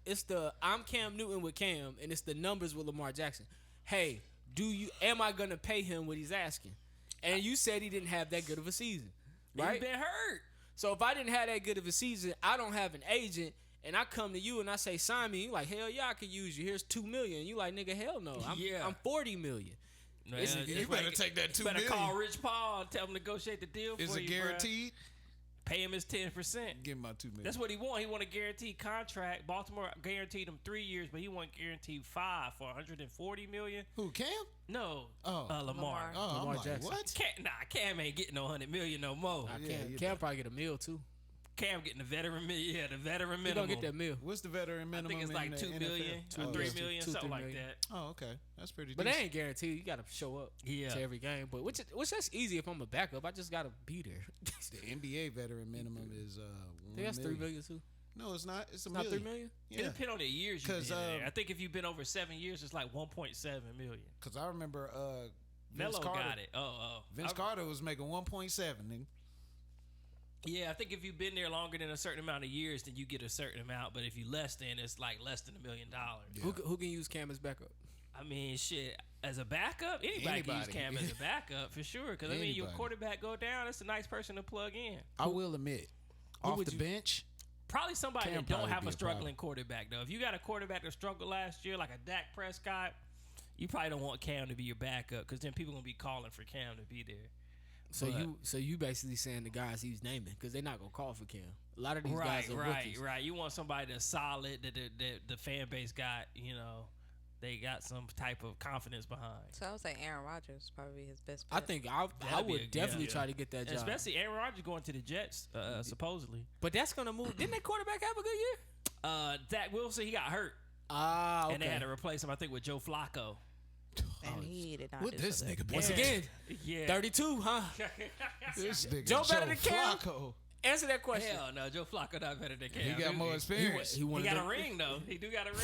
it's the I'm Cam Newton with Cam, and it's the numbers with Lamar Jackson. Hey, am I gonna pay him what he's asking? And you said he didn't have that good of a season, right? He's been hurt. So if I didn't have that good of a season, I don't have an agent, and I come to you and I say sign me. You like, hell yeah, I could use you. Here's $2 million. You like, nigga, hell no. I'm $40 million. Man, You better take that $2 You better million. call Rich Paul and tell him to negotiate the deal Is for it you, bruh. guaranteed? Pay him his 10%. Give him my $2 million. That's what he want. He want a guaranteed contract. Baltimore guaranteed him 3 years, but he want guaranteed 5 for $140 million. Who, Cam? No, Oh. Lamar. Oh, I'm Lamar like, Jackson. what? Cam ain't getting no $100 million no more. Cam probably get a meal too. Cam getting the veteran million. Yeah, the veteran He minimum. don't get that meal. What's the veteran I minimum? think it's in like the $2 million NFL? or Oh, $3 yeah. million, $2, something $3 like million. that. Oh, okay. That's pretty But decent. they ain't guaranteed. You got to show up Yeah. to every game. But which that's easy if I'm a backup. I just got to be there. The NBA veteran minimum is I think that's $3 million too. No, it's not. It's a Not million. $3 million. It Yeah, depends on the years you've 'Cause, been there. I think if you've been over 7 years, it's like 1.7 million. because I remember Melo Carter. got it. Vince Carter was making 1.7, nigga. Yeah, I think if you've been there longer than a certain amount of years, then you get a certain amount. But if you less than, it's like less than $1 million. Yeah. Who can use Cam as backup? I mean, shit. As a backup, anybody can use Cam as a backup for sure. Because I mean, your quarterback go down, it's a nice person to plug in. I will admit, off the bench, probably somebody Cam that don't probably have be a a struggling quarterback though. If you got a quarterback that struggled last year, like a Dak Prescott, you probably don't want Cam to be your backup because then people gonna be calling for Cam to be there. So you basically saying the guys he's naming because they're not gonna call for Cam. A lot of these guys are rookies. Right. You want somebody that's solid that the fan base got. They got some type of confidence behind. So I would say Aaron Rodgers probably his best bet. I think I would definitely try to get that job. Especially Aaron Rodgers going to the Jets, supposedly. But that's gonna move. Didn't that quarterback have a good year? Zach Wilson, he got hurt. Okay. And they had to replace him, I think, with Joe Flacco. And he did not what do this so good. nigga been? Once again, Yeah. 32, huh? This nigga Joe better than Cam? Flacco. Answer that question. Hell no, Joe Flacco not better than Cam. He got more experience. He He got a ring, though. He do got a ring.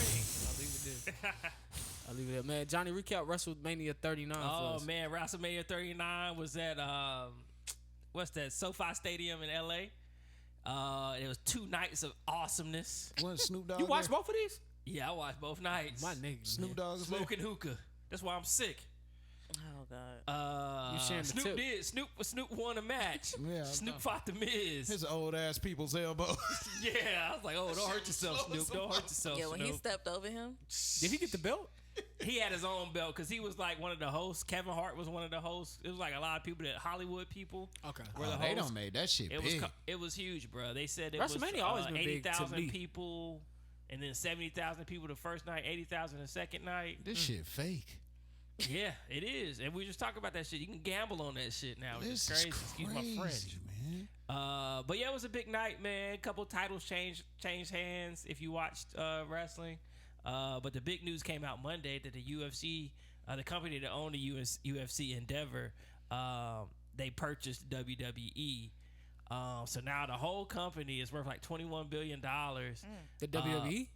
I'll leave it there. Man, Johnny, recap Wrestlemania 39 for Oh, us. man, WrestleMania 39 was at, what's that, SoFi Stadium in L.A. It was 2 nights of awesomeness. Wasn't Snoop Dogg You watched there? both of these? Yeah, I watched both nights. My nigga. Snoop Dogg was there? Smoking hookah. That's why I'm sick. Oh God. You sharing the Snoop tip. did. Snoop won a match. Yeah, Snoop fought the Miz. His old ass people's elbow. Yeah, I was like, oh, don't hurt yourself, Snoop. Don't hurt yourself, Yeah, when he Snoop. stepped over him. Did he get the belt? He had his own belt because he was like one of the hosts. Kevin Hart was one of the hosts. It was like a lot of people that Hollywood people. Okay. Were the They hosts. don't make that shit It big. was huge, bro. They said it WrestleMania was always been big to 80,000 me. people, and then 70,000 people the first night, 80,000 the second night. This shit fake. Yeah, it is. And we just talk about that shit. You can gamble on that shit now, which This is crazy. is Excuse my French. man. But yeah, it was a big night, man. A couple titles changed hands if you watched wrestling. But the big news came out Monday that the UFC, the company that owned the UFC Endeavor, they purchased WWE. So now the whole company is worth like $21 billion. The WWE?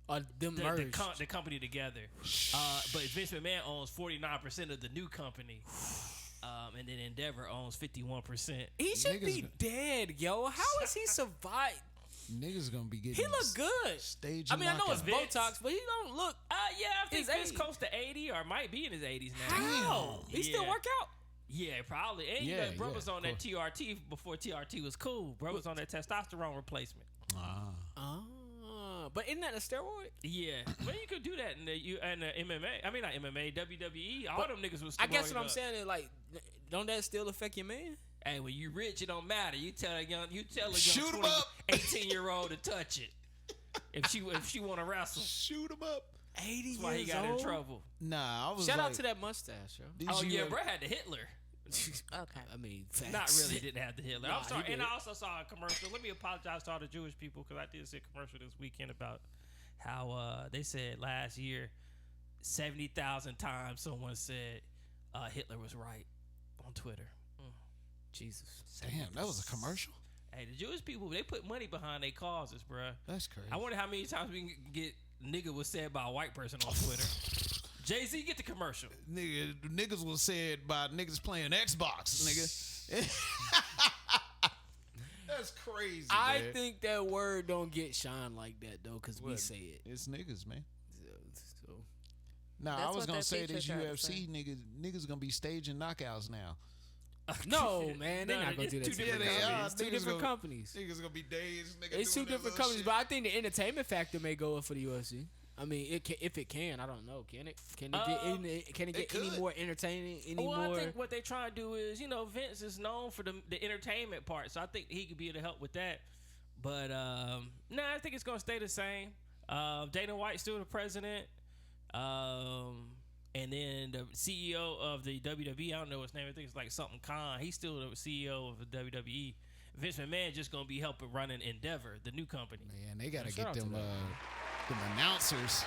Or them merged? The company together. But Vince McMahon owns 49% of the new company. And then Endeavor owns 51%. He should be Niggas- dead, yo. How is he survived? Niggas gonna be getting. He look good. Stage. I mean, I know it's Vince. Botox, but he don't look. Yeah, I think His Vince 80. close to 80 or might be in his 80s now. How? He still Yeah. work out? Yeah, probably. And you Yeah, know, bro yeah, was on of that TRT before TRT was cool. Bro was on that testosterone replacement. But isn't that a steroid? Yeah, man, you could do that in the MMA. I mean, not MMA, WWE. All them niggas was. I guess what steroided I'm up. saying is like, don't that still affect your man? Hey, when you rich, it don't matter. You tell a young Shoot 'em up. 18-year-old to touch it. If she want to wrestle, Shoot him up. 80 that's why he got in trouble. Nah, I was Shout like, out to that mustache, yo. did Oh you yeah, ever- bro had the Hitler. Okay. I mean, facts. Not really, didn't have the Hitler. Nah, I'm sorry, he and did. I also saw a commercial. Let me apologize to all the Jewish people because I did see a commercial this weekend about how they said last year 70,000 times someone said Hitler was right on Twitter. Jesus. Damn, that was a commercial. Hey, the Jewish people, they put money behind their causes, bruh. That's crazy. I wonder how many times we can get nigga was said by a white person on Twitter. Jay-Z, get the commercial. Niggas was said by niggas playing Xbox, nigga. That's crazy. I man. think that word don't get shine like that though, cause we What? say it. It's niggas, man. So, Nah, That's I was what gonna that say teacher this tried to UFC niggas gonna be staging knockouts now. no, man, they're No, not gonna it's do that. two to different them. companies. It's two Niggas different gonna- companies. Niggas gonna be dazed. It's two different companies, but I think the entertainment factor may go up for the UFC. I mean, if it can, I don't know. Can it? Can it get any could. more entertaining? Any Well, more? I think what they trying to do is, Vince is known for the entertainment part, so I think he could be able to help with that. But nah, I think it's gonna stay the same. Dana White's still the president, and then the CEO of the WWE, I don't know his name. I think it's like something Khan. He's still the CEO of the WWE. Vince McMahon just gonna be helping running Endeavor, the new company. Man, they gotta Shout out get to them announcers,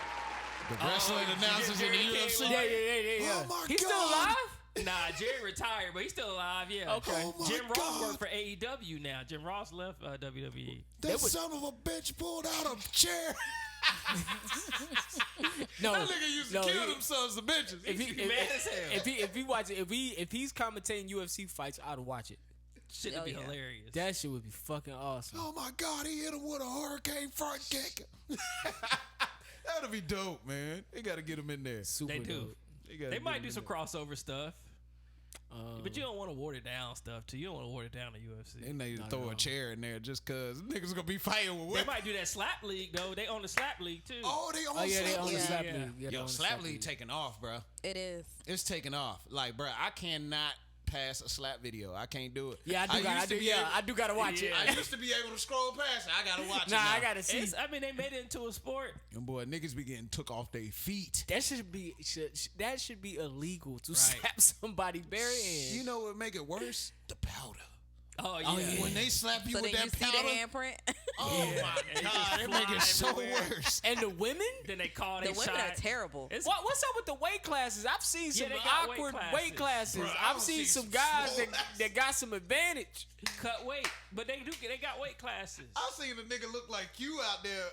the wrestling announcers in the Jerry UFC. came yeah. Oh my He's still God. alive? Nah, Jerry retired, but he's still alive. Yeah. Okay. Oh my Jim Ross God. worked for AEW now. Jim Ross left WWE. That son of a bitch pulled out a chair. No, That nigga used to no, kill he- themselves, the bitches. If he, He mad as hell. if he watch it, if he's commentating UFC fights, I'd watch it. Shit would be hilarious. That shit would be fucking awesome. Oh my God, he hit him with a hurricane front kick. That'd be dope, man. They got to get him in there. Super They do. dope. They might do some crossover stuff. But you don't want to water down stuff too. You don't want to water down the UFC. They need to Not throw at a all. chair in there just because niggas gonna be fighting with They weapons. might do that slap league though. They own the slap league too. Oh, they on Oh yeah, they slap on the league. slap Yeah. league. Yeah, they Yo, on the slap league taking off, bro. It is. It's taking off. Like, bro, I cannot pass a slap video. I can't do it. Yeah, I do gotta watch it. I used to be able to scroll past it. I gotta watch it Nah, now. I gotta see. I mean, they made it into a sport. And boy, niggas be getting took off their feet. That should be illegal to Right. slap somebody bare in. You know what make it worse? The powder. Oh yeah. Oh, yeah. When they slap you So with then you that see powder, the handprint. oh Yeah. my It God, just they make it fly so everywhere. worse. And the women? Then they call The they women shot. are terrible. It's, What's up with the weight classes? I've seen some they got awkward weight weight classes. Bro, I I've don't seen see some some guys small that got some advantage. cut weight, but they got weight classes. I seen a nigga look like you out there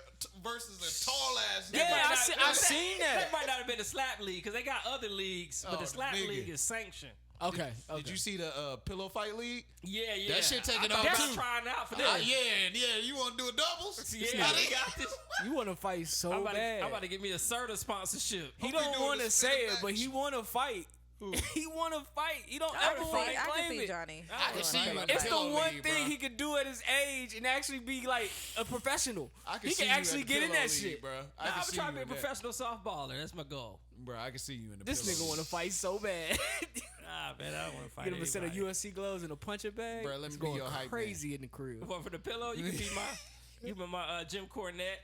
versus a tall ass nigga. Yeah, might I've seen that. That might not have been the slap league because they got other leagues, but Oh, the slap nigga. league is sanctioned. Okay. Did you see the pillow fight league? Yeah. That shit taking I off, thought too. they was trying out for this. Yeah. You want to do a doubles? Yeah, they got this. You want to fight so I'm bad. about to get me a Serta sponsorship. He Hope they don't doing want to this say spinning it, but match. he want to fight. He want to fight. He don't I ever can want see- to I can claim see it. Johnny. I can see you in the It's the pillow one league, thing bro. he could do at his age and actually be like a professional. I He see can you actually at the get in pillow that league, shit. bro. I I'm can see trying to you be a in that. professional softballer. That's my goal. Bro, I can see you in the This pillow nigga want to league. fight so bad. Nah, man, I don't want to fight Get him a set of anybody. UFC gloves and a puncher bag. Bro, let me It's be going your hype man. crazy in the crib. What, for the pillow? You can be my Jim Cornette.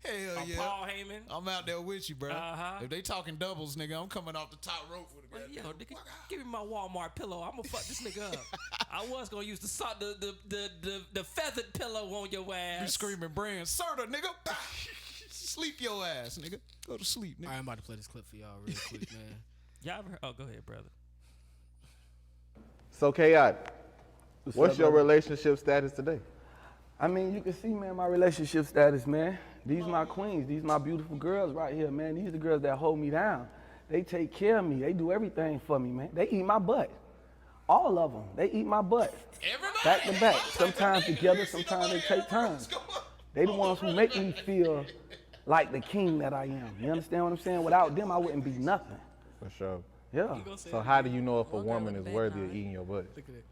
Hell or yeah. Paul Heyman. I'm out there with you, bro. Uh-huh. If they talking doubles, nigga, I'm coming off the top rope with a Yo, goddamn- nigga, give me my Walmart pillow. I'm gonna fuck this nigga up. I was gonna use the feathered pillow on your ass. You screaming brand, Serta, nigga. Sleep your ass, nigga. Go to sleep, nigga. All right, I'm about to play this clip for y'all real quick, man. Y'all ever? Oh, go ahead, brother. So chaotic. What's up, your brother? relationship status today? I mean, you can see, man, my relationship status, man. These my queens. These my beautiful girls right here, man. These the girls that hold me down. They take care of me. They do everything for me, man. They eat my butt. All of them. They eat my butt. Everybody. Back to back. Sometimes together, sometimes they take turns. They the ones who make me feel like the king that I am. You understand what I'm saying? Without them, I wouldn't be nothing. For sure. Yeah. So how do you know if a One girl woman with is a worthy bad of eating your butt? Look at it.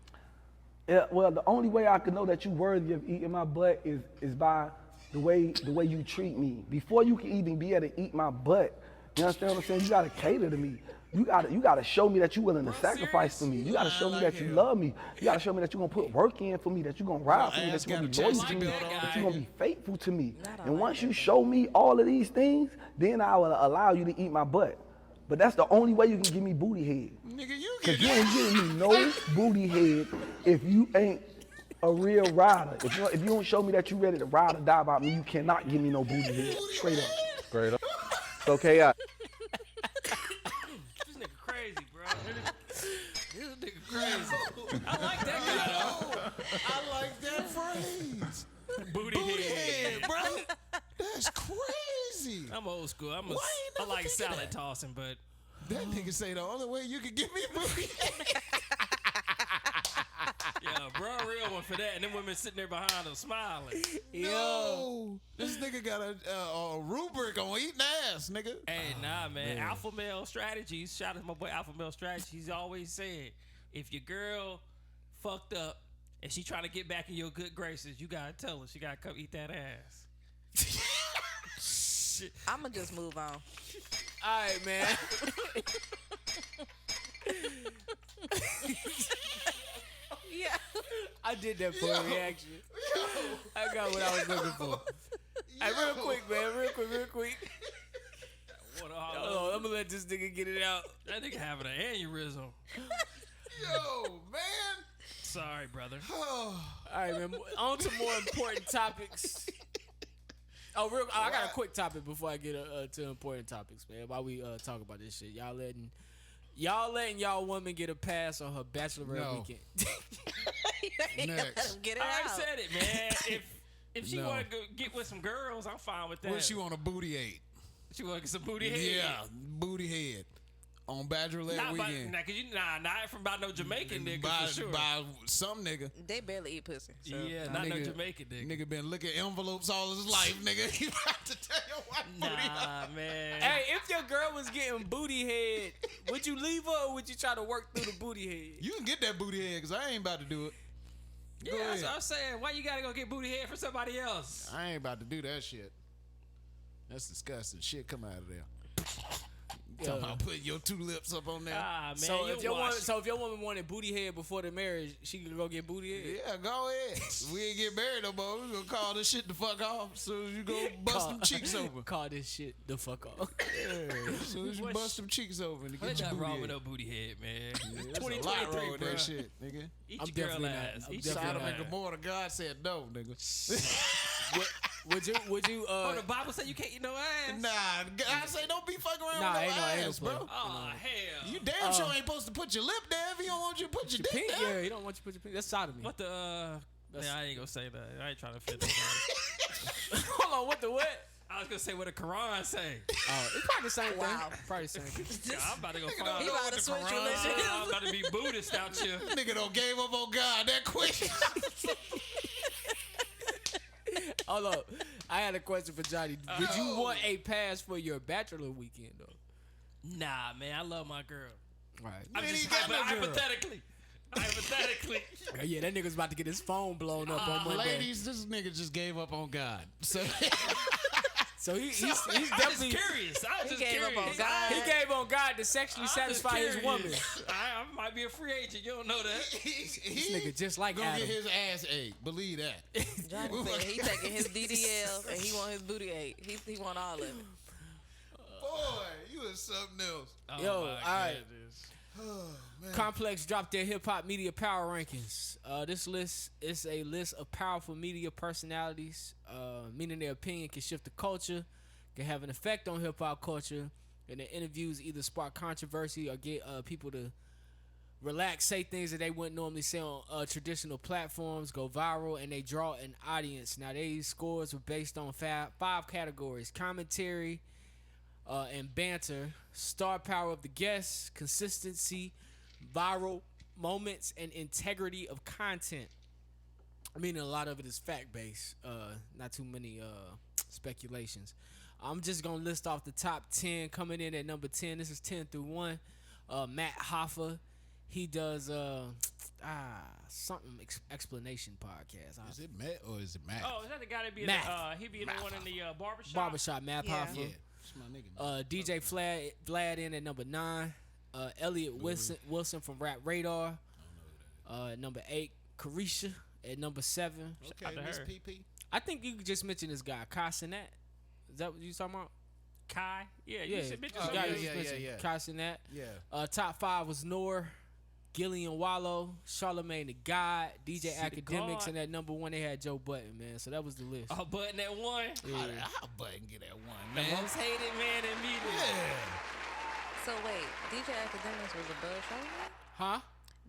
Yeah, well, the only way I can know that you're worthy of eating my butt is by the way you treat me. Before you can even be able to eat my butt, you understand what I'm saying? You gotta cater to me. You gotta show me that you're willing to sacrifice for me. You gotta show me that you love me. You gotta show me that you're gonna put work in for me, that you're gonna ride for me, that you're gonna be loyal to me, that you're gonna be faithful to me. And once you show me all of these things, then I will allow you to eat my butt. But that's the only way you can give me booty head. Nigga, you Cause get you ain't giving me no booty head if you ain't a real rider. If you don't show me that you ready to ride or die about me, you cannot give me no booty head. Straight up. Straight up. So chaotic. This nigga crazy, bro. This nigga crazy. I like that guy though. I like that phrase. Booty head. bro. That's crazy. I'm old school. Why I ain't never like think of salad that? tossing, but That nigga say the only way you can give me booty. yeah, bro, a real one for that. And them women sitting there behind him smiling. No. This nigga got a rubric on eating ass, nigga. Hey, nah, man. Alpha male strategies. Shout out to my boy Alpha male strategies. He's always said, if your girl fucked up and she trying to get back in your good graces, you gotta tell her she gotta come eat that ass. Shit. I'ma just move on. All right, man. Yeah. I did that for a reaction. I got what I was looking for. Hey, real quick, man. Real quick. What Hold on, I'm gonna let this nigga get it out. that nigga having an aneurysm. Yo, man. Sorry, brother. All right, man. On to more important topics. I got a quick topic before I get to important topics, man. While we talk about this shit, y'all letting y'all woman get a pass on her bachelorette No. weekend. You gotta Next. let him get it I already out. said it, man. If she No. want to go get with some girls, I'm fine with that. What she want a booty ate? She want to get some booty head. Yeah, booty head on Bachelorette Not by, weekend. not from by no Jamaican nigga by, for sure. by some nigga. They barely eat pussy. So. Yeah, not no Jamaican nigga. Nigga been looking envelopes all his life, nigga. He about to tell your wife booty. Nah, man. Hey, if your girl was getting booty head, would you leave her or would you try to work through the booty head? You can get that booty head because I ain't about to do it. Yeah, that's what I'm saying. Why you gotta go get booty head for somebody else? I ain't about to do that shit. That's disgusting. Shit come out of there. Talking about putting your 2 lips up on there. Ah, man. So if your woman wanted booty head before the marriage, she could go get booty head. Yeah, go ahead. We ain't get married no more. We gonna call this shit the fuck off as soon as you go bust them cheeks open. Call this shit the fuck off. Yeah, as soon as you bust them cheeks open to get What's your that booty wrong head. with no booty head, man? Yeah, there's a lot wrong with that shit, nigga. Eat I'm your girl definitely ass. not. I'm Eat your definitely girl Sodom and ass. Gomorrah, God said no, nigga. Would you Oh, the Bible said you can't eat no ass? Nah, I say don't be fucking around Nah, with ain't no no ass, anal play. bro. Oh, hell. You damn sure ain't supposed to put your lip there if he don't want you to put your dick pink? there. Yeah, you don't want you to put your pink. That's sodomy. What the, yeah, I ain't gonna say that. I ain't trying to fit nobody. Hold on, what the what? I was gonna say what the Quran say. Oh, it's probably the same Wow. thing. Probably the same thing. I'm about to go don't find He know about what to the switch Quran religions. I'm about to be Buddhist out here. Nigga don't gave up on God that quick. Hold up. I had a question for Johnny. Would you want a pass for your bachelor weekend though? Nah, man, I love my girl. Right. I'm ain't just got no girl. hypothetically. Hypothetically. Yeah, that nigga's about to get his phone blown up on Monday. Ladies, this nigga just gave up on God. So So he's I'm just definitely curious. I was just gave up curious. on God. he gave on God to sexually I'm just satisfy his curious. woman. I might be a free agent. You don't know that. this nigga just like gonna Adam. get his ass ate. Believe that. Johnny said he taking his DDL and he want his booty ate. He want all of it. Boy, you is something else. Oh, Yo, my all right. goodness. Complex dropped their hip hop media power rankings. This list is a list of powerful media personalities, meaning their opinion can shift the culture, can have an effect on hip hop culture, and their interviews either spark controversy or get people to relax, say things that they wouldn't normally say on traditional platforms, go viral, and they draw an audience. Now, these scores were based on 5 categories: commentary and banter, star power of the guests, consistency, viral moments, and integrity of content. I mean, a lot of it is fact-based, not too many speculations. I'm just going to list off the top 10. Coming in at number 10, this is 10 through 1, Matt Hoffa. He does something explanation podcast. Is it Matt or is it Matt? Oh, is that the guy that be in Math. he be in the one in the barbershop? Barbershop, Matt Yeah. Hoffa. Yeah. It's my nigga. DJ Vlad in at number 9. Elliot Wilson from Rap Radar. Number 8, Carisha at number 7. Okay, to Miss her. PP. I think you could just mention this guy, Kai Cenat. Is that what you talking about? Kai? Yeah, you should mention this Oh, guy yeah, you just yeah, mentioned, yeah. Kai Cenat. Yeah. Top 5 was Noor, Gillian Wallow, Charlamagne the God, DJ the Academics, God. and at number 1 they had Joe Button, man. So that was the list. Oh, button that one. How Button get that one, The man? most hated man in media. Yeah. So wait, DJ Academics was above Charlamagne? Huh?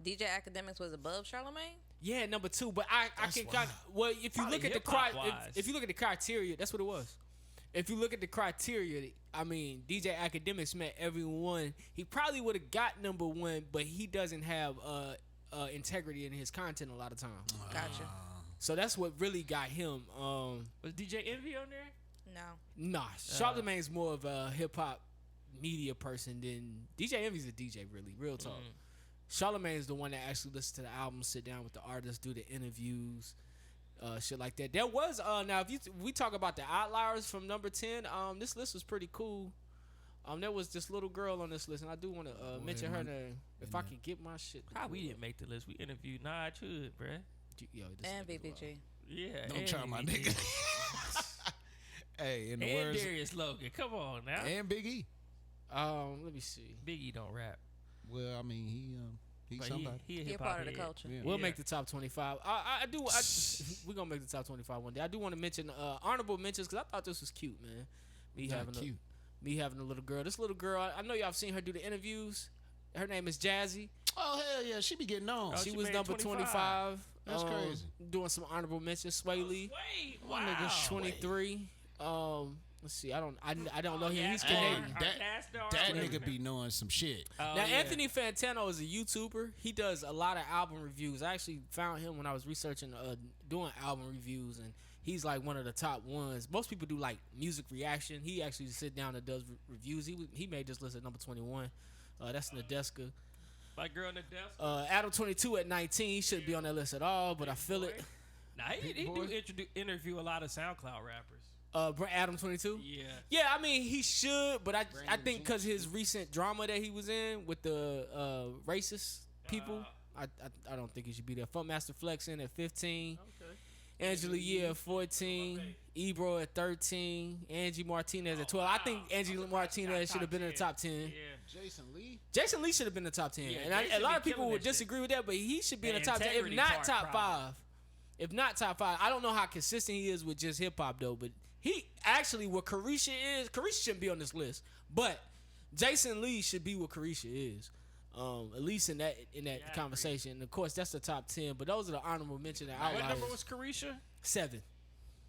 DJ Academics was above Charlamagne? Yeah, number 2. But I can kind of, well, if you Probably look at the hip-hop wise. if you look at the criteria, that's what it was. If you look at the criteria, I mean, DJ Academics met everyone. He probably would have got number 1, but he doesn't have integrity in his content a lot of times. Gotcha. So that's what really got him. Was DJ Envy on there? No. Nah, Charlamagne's more of a hip hop media person than DJ Envy's a DJ. Really, real talk. Charlamagne's the one that actually listens to the album, sit down with the artists, do the interviews, shit like that. There was now if we talk about the outliers from number 10, this list was pretty cool. There was this little girl on this list, and I do want to mention her name if I can get my shit. How we didn't make the list? We interviewed Nah Chud, bruh. Yo, this And nigga's wild. BBG. Yeah. Don't and try my BBG. nigga. Hey, in the And words Darius Logan. Come on now. and Big E. Let me see. Biggie don't rap. Well, I mean, he's But somebody. he a He a hip-hop part of the head. culture. Yeah. We'll Yeah. make the top 25. We're gonna make the top 25 one day. I do want to mention honorable mentions because I thought this was cute, man. Me having a little girl. This little girl, I know y'all have seen her do the interviews. Her name is Jazzy. Oh hell yeah, she be getting on. Oh, she she was made number 25. That's crazy. Doing some honorable mentions. Sway Lee, Wait, One wow. nigga 23. Let's see. I don't know him. He's Hey, Canadian. That nigga be knowing some shit. Now, Anthony Fantano is a YouTuber. He does a lot of album reviews. I actually found him when I was researching doing album reviews, and he's like one of the top ones. Most people do like music reaction. He actually sit down and does reviews. He made this list at number 21. That's Nadeska. My girl Nadeska. Adam 22 at 19. He shouldn't be on that list at all, but I feel it. Nah, he do interview a lot of SoundCloud rappers. Adam 22. Yeah. I mean he should, but I think because his recent drama that he was in with the racist people, I don't think he should be there. Funkmaster Flex in at 15. Okay. Angela Yee at 14. Ebro at 13. Angie Martinez at 12. I think Angie Martinez should have been in the top 10. Yeah. Jason Lee should have been in the top 10. Yeah, and a lot of people would disagree with that, but he should be in the top 10, if not top 5. If not top 5, I don't know how consistent he is with just hip hop though, but he actually what Carisha shouldn't be on this list, but Jason Lee should be what Carisha is, at least in that conversation. And of course, that's the top 10. But those are the honorable mention and outliers. What number was Carisha? 7.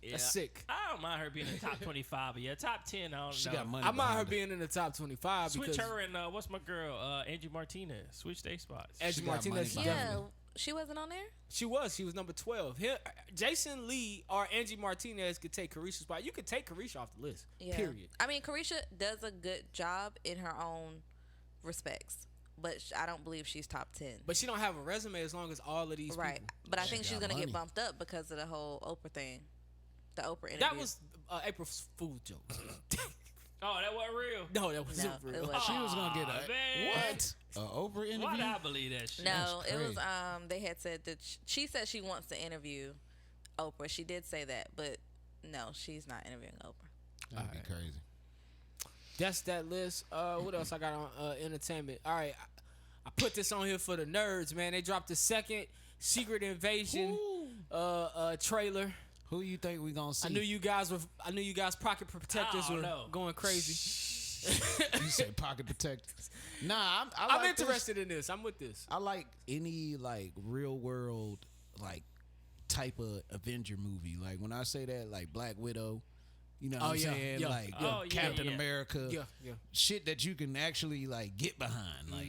Yeah. That's sick. I don't mind her being in the top 25, but yeah, top 10. I don't know. She got money. I mind her being in the top 25. Switch because her and what's my girl, Angie Martinez. Switch their spots. Angie Martinez. Yeah, she wasn't on there. She was number 12. Jason Lee or Angie Martinez could take Carisha's spot. You could take Carisha off the list. Yeah. Period. I mean, Carisha does a good job in her own respects, but I don't believe she's top 10. But she don't have a resume as long as all of these Right. people. But I think she's gonna money. get bumped up because of the whole Oprah thing, the Oprah interview. That was April Fool's joke. Oh, that wasn't real? No, that wasn't No, real. it wasn't. She was gonna get a man. what? Oprah interview? Why did I believe that shit? No, That's it was crazy. they had said that she said she wants to interview Oprah. She did say that, but no, she's not interviewing Oprah. That'd be crazy. That's that list. What else I got on entertainment? All right, I put this on here for the nerds, man. They dropped the second Secret Invasion trailer. Who you think we gonna see? I knew you guys pocket protectors were going crazy. You said pocket protectors. Nah, I'm I'm interested in this. I'm with this. I like any like real world like type of Avenger movie. Like when I say that, like Black Widow. You know what I'm saying? Yeah. Like Captain America. Yeah. Shit that you can actually like get behind. Like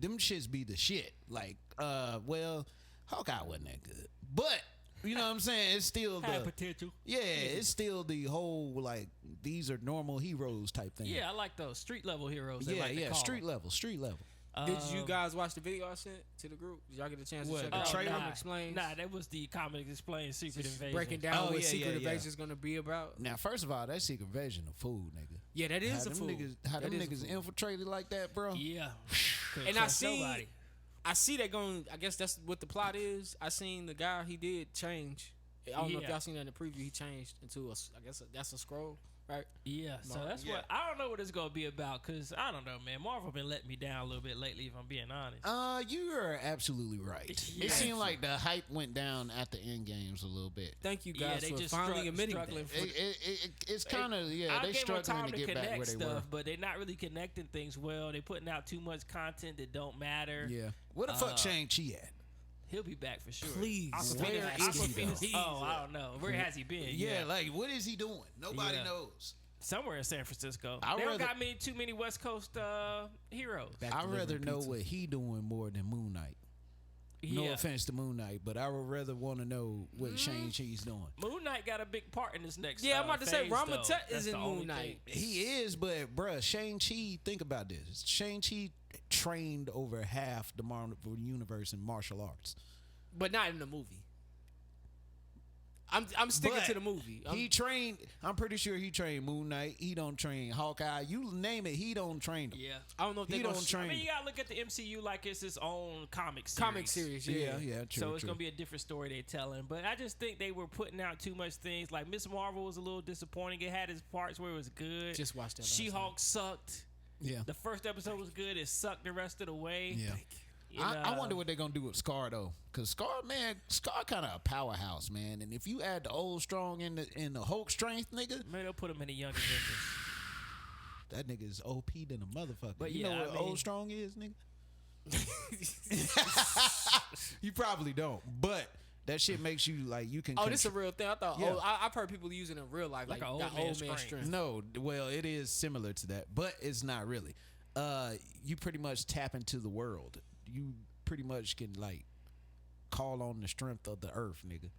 them shits be the shit. Like well, Hawkeye wasn't that good. But you know what I'm saying? It's still Had the potential. yeah, it's still the whole like these are normal heroes type thing. Yeah, I like those street level heroes. They Yeah, like to call street them. level. Did you guys watch the video I sent to the group? Did y'all get a chance to What, check the it out? trailer? Comic Explains? Nah, that was the Comic Explains Secret Invasion. Breaking down what yeah, Secret yeah. Invasion is going to be about. Now, first of all, that Secret Invasion a fool, nigga. Yeah, that is a them fool. How That them is a niggas fool. infiltrated like that, bro? Yeah. And I see that going. I guess that's what the plot is. I seen the guy. He did change. I don't know if y'all seen that in the preview. He changed into I guess that's a scroll, right? Yeah, so that's what I don't know what it's gonna be about because I don't know, man. Marvel been letting me down a little bit lately, if I'm being honest. You are absolutely right. Yeah. It seemed like the hype went down at the end games a little bit. Thank you guys they for just finally admitting struggling that. It's kind of I they gave them struggling time to get back connect where they stuff, were. but they're not really connecting things well. They're putting out too much content that don't matter. Yeah, where the fuck Shang-Chi at? He'll be back for sure. Please, where is he, though? Oh, I don't know. Where has he been? Yeah, like what is he doing? Nobody Yeah. knows. Somewhere in San Francisco. I'd They don't rather- got too many West Coast heroes. I'd rather know what he doing more than Moon Knight. No Yeah. offense to Moon Knight, but I would rather want to know what Shang-Chi's doing. Moon Knight got a big part in this next. Yeah, I'm about to say phase, Rama though. Tut That's is the in only Moon Knight. thing. He is, but bruh, Shang-Chi, think about this. Shang-Chi trained over half the Marvel universe in martial arts. But not in the movie. I'm sticking But to the movie. He trained, I'm pretty sure he trained Moon Knight. He don't train Hawkeye. You name it, he don't train them. Yeah. I don't know if He they don't gonna train I mean, them. you gotta look at the MCU like it's its own comic series. Yeah. Yeah, true. So it's true. gonna be a different story they telling. But I just think they were putting out too much things. Like Miss Marvel was a little disappointing. It had its parts where it was good. Just watched that last She-Hulk sucked. Yeah. The first episode was good. It sucked the rest of the way. Yeah. You I know, wonder what they're gonna do with Scar though, cause Scar kind of a powerhouse, man. And if you add the old strong in the Hulk strength, nigga, Man, they'll put him in the Young Avengers. that nigga is OP than a motherfucker. But you yeah, know what I mean- old strong is, nigga? You probably don't, but That shit makes you like you can. Oh, this is a real thing. I thought. Yeah. Oh, I've heard people using it in real life, Like like an that old man old man strength. strength. No, well, it is similar to that, but it's not really. You pretty much tap into the world. You pretty much can like call on the strength of the earth, nigga,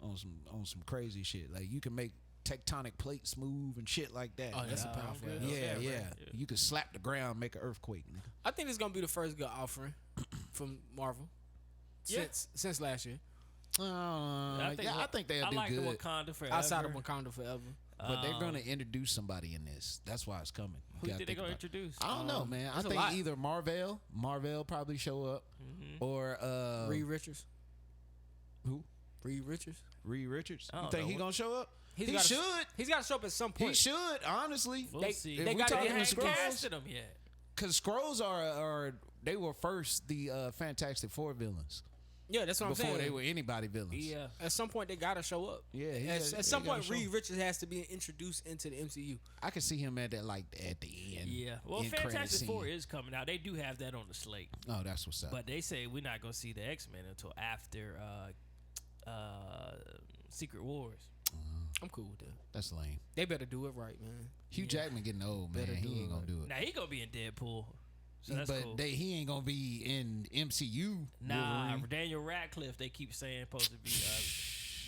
on some crazy shit. Like you can make tectonic plates move and shit like that. Oh, that's a Yeah, powerful. okay. ass. yeah, Yeah, yeah. right. You can slap the ground, make an earthquake, nigga. I think it's gonna be the first good offering from Marvel Yeah. since last year, I think they'll I do like good. the Wakanda forever. outside of Wakanda Forever. But they're gonna introduce somebody in this. That's why it's coming. You Who gotta think they think gonna about it. introduce? I don't know, man. I there's a think lot. either Marvel probably show up, or Reed Richards. who? Reed Richards. Reed Richards. I You don't think know he what- gonna show up? He gotta- should. He's got to show up at some point. He should. Honestly, We'll They- see. they If we gotta talking get They Scrolls. haven't Scrolls, casted them yet. because Scrolls are they were first the Fantastic Four villains Yeah, that's what I'm before saying. they were anybody villains. Yeah. At some point, they gotta show up. Yeah, At some point, show. Reed Richards has to be introduced into the MCU. I can see him at that like at the end. Yeah. Well, end credit Fantastic Four scene. is coming out. They do have that on the slate. Oh, that's what's up. But they say we're not gonna see the X-Men until after Secret Wars. I'm cool with that. That's lame. They better do it right, man. Hugh Jackman getting old, man. Better do He ain't it gonna do it. Now he gonna be in Deadpool. So that's but cool. he ain't gonna be in MCU. Nah, Wolverine. Daniel Radcliffe. They keep saying supposed to be.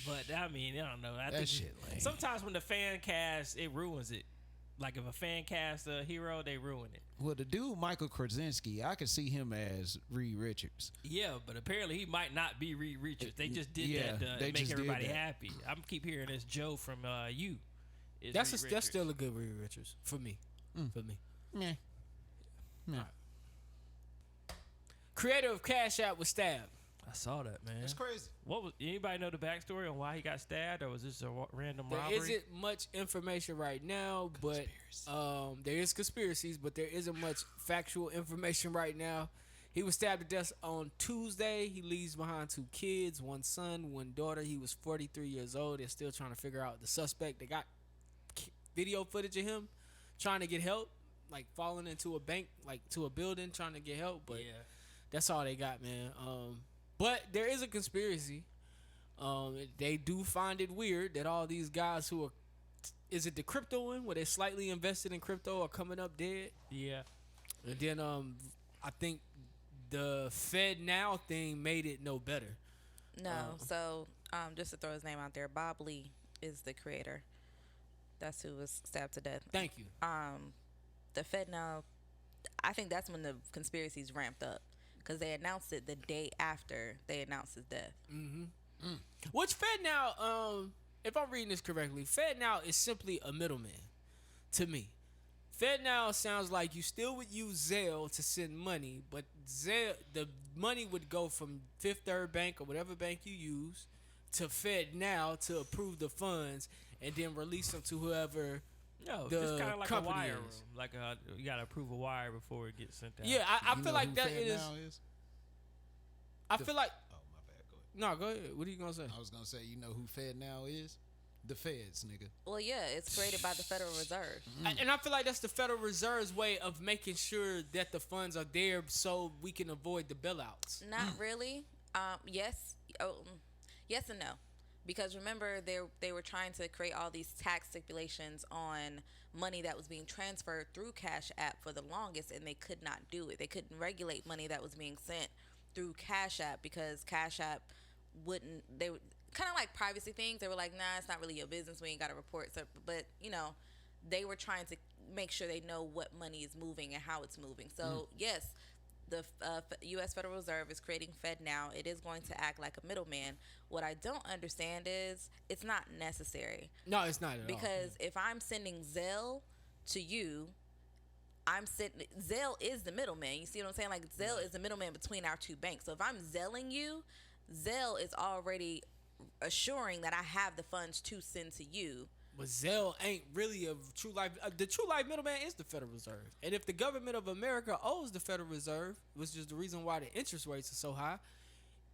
But I mean, I don't know. I That think shit lame. sometimes when the fan cast, it ruins it. Like if a fan cast a hero, they ruin it. Well, the dude Michael Krasinski, I can see him as Reed Richards. Yeah, but apparently he might not be Reed Richards. They just did Yeah, that to they make just did everybody that. happy. I'm keep hearing this Joe from You. is That's Reed that's Richards. still a good Reed Richards for me. For me. Meh. Creator of Cash App was stabbed. I saw that, man. That's crazy. What was anybody know the backstory on why he got stabbed, or was this a random There robbery? isn't much information right now, but there is conspiracies, but there isn't much factual information right now. He was stabbed to death on Tuesday. He leaves behind 2 kids, 1 son, 1 daughter. He was 43 years old. They're still trying to figure out the suspect. They got video footage of him trying to get help, like falling into a bank, like to a building, trying to get help. But Yeah. that's all they got, man. But there is a conspiracy. They do find it weird that all these guys who are, is it the crypto one where they're slightly invested in crypto are coming up dead? Yeah. And then I think the FedNow thing made it no better. No, so just to throw his name out there, Bob Lee is the creator. That's who was stabbed to death. Thank you. The FedNow, I think that's when the conspiracies ramped up because they announced it the day after they announced his death. Which FedNow, if I'm reading this correctly, FedNow is simply a middleman to me. FedNow sounds like you still would use Zelle to send money, but Zelle, the money would go from Fifth Third Bank or whatever bank you use to FedNow to approve the funds and then release them to whoever. No, The just kind of like a company wire room. is. Like you gotta approve a wire before it gets sent out. Yeah, I You feel know like who that Fed is. now is? I feel like. Oh, my bad. Go ahead. No, go ahead. What are you gonna say? I was gonna say, you know who Fed now is? The Feds, nigga. Well, yeah, it's created by the Federal Reserve. And I feel like that's the Federal Reserve's way of making sure that the funds are there so we can avoid the bailouts. Not really. Yes. Yes and no. Because remember, they were trying to create all these tax stipulations on money that was being transferred through Cash App for the longest, and they could not do it. They couldn't regulate money that was being sent through Cash App because Cash App wouldn't. They would kind of like privacy things. They were like, nah, it's not really your business. We ain't got to report. So, but they were trying to make sure they know what money is moving and how it's moving. So yes. The U.S. Federal Reserve is creating FedNow. It is going to act like a middleman. What I don't understand is it's not necessary. No, it's not at all. Because if I'm sending Zelle to you, Zelle is the middleman. You see what I'm saying? Like Zelle is the middleman between our 2 banks. So if I'm Zelling you, Zelle is already assuring that I have the funds to send to you. But Zelle ain't really a true life. The true life middleman is the Federal Reserve. And if the government of America owes the Federal Reserve, which is the reason why the interest rates are so high,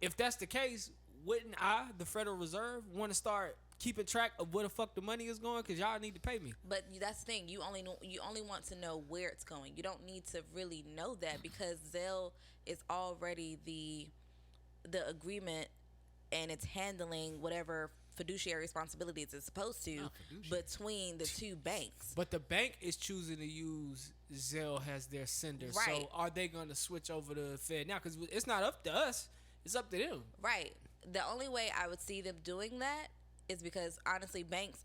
if that's the case, wouldn't I, the Federal Reserve, want to start keeping track of where the fuck the money is going? Because y'all need to pay me. But that's the thing. You only want to know where it's going. You don't need to really know that because Zelle is already the agreement and it's handling whatever fiduciary responsibilities it's supposed to between the two banks. But the bank is choosing to use Zelle as their sender. Right. So are they going to switch over to FedNow? Because it's not up to us. It's up to them. Right. The only way I would see them doing that is because, honestly, banks,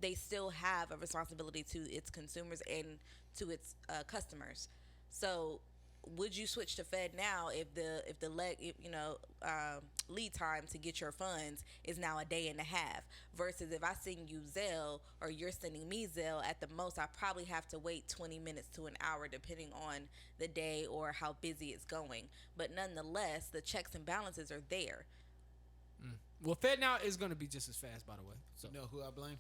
they still have a responsibility to its consumers and to its customers. So would you switch to FedNow if the lead time to get your funds is now a day and a half, versus if I send you Zelle or you're sending me Zelle, at the most I probably have to wait 20 minutes to an hour depending on the day or how busy it's going. But nonetheless, the checks and balances are there. Well, FedNow is going to be just as fast, by the way. So You know who I blame?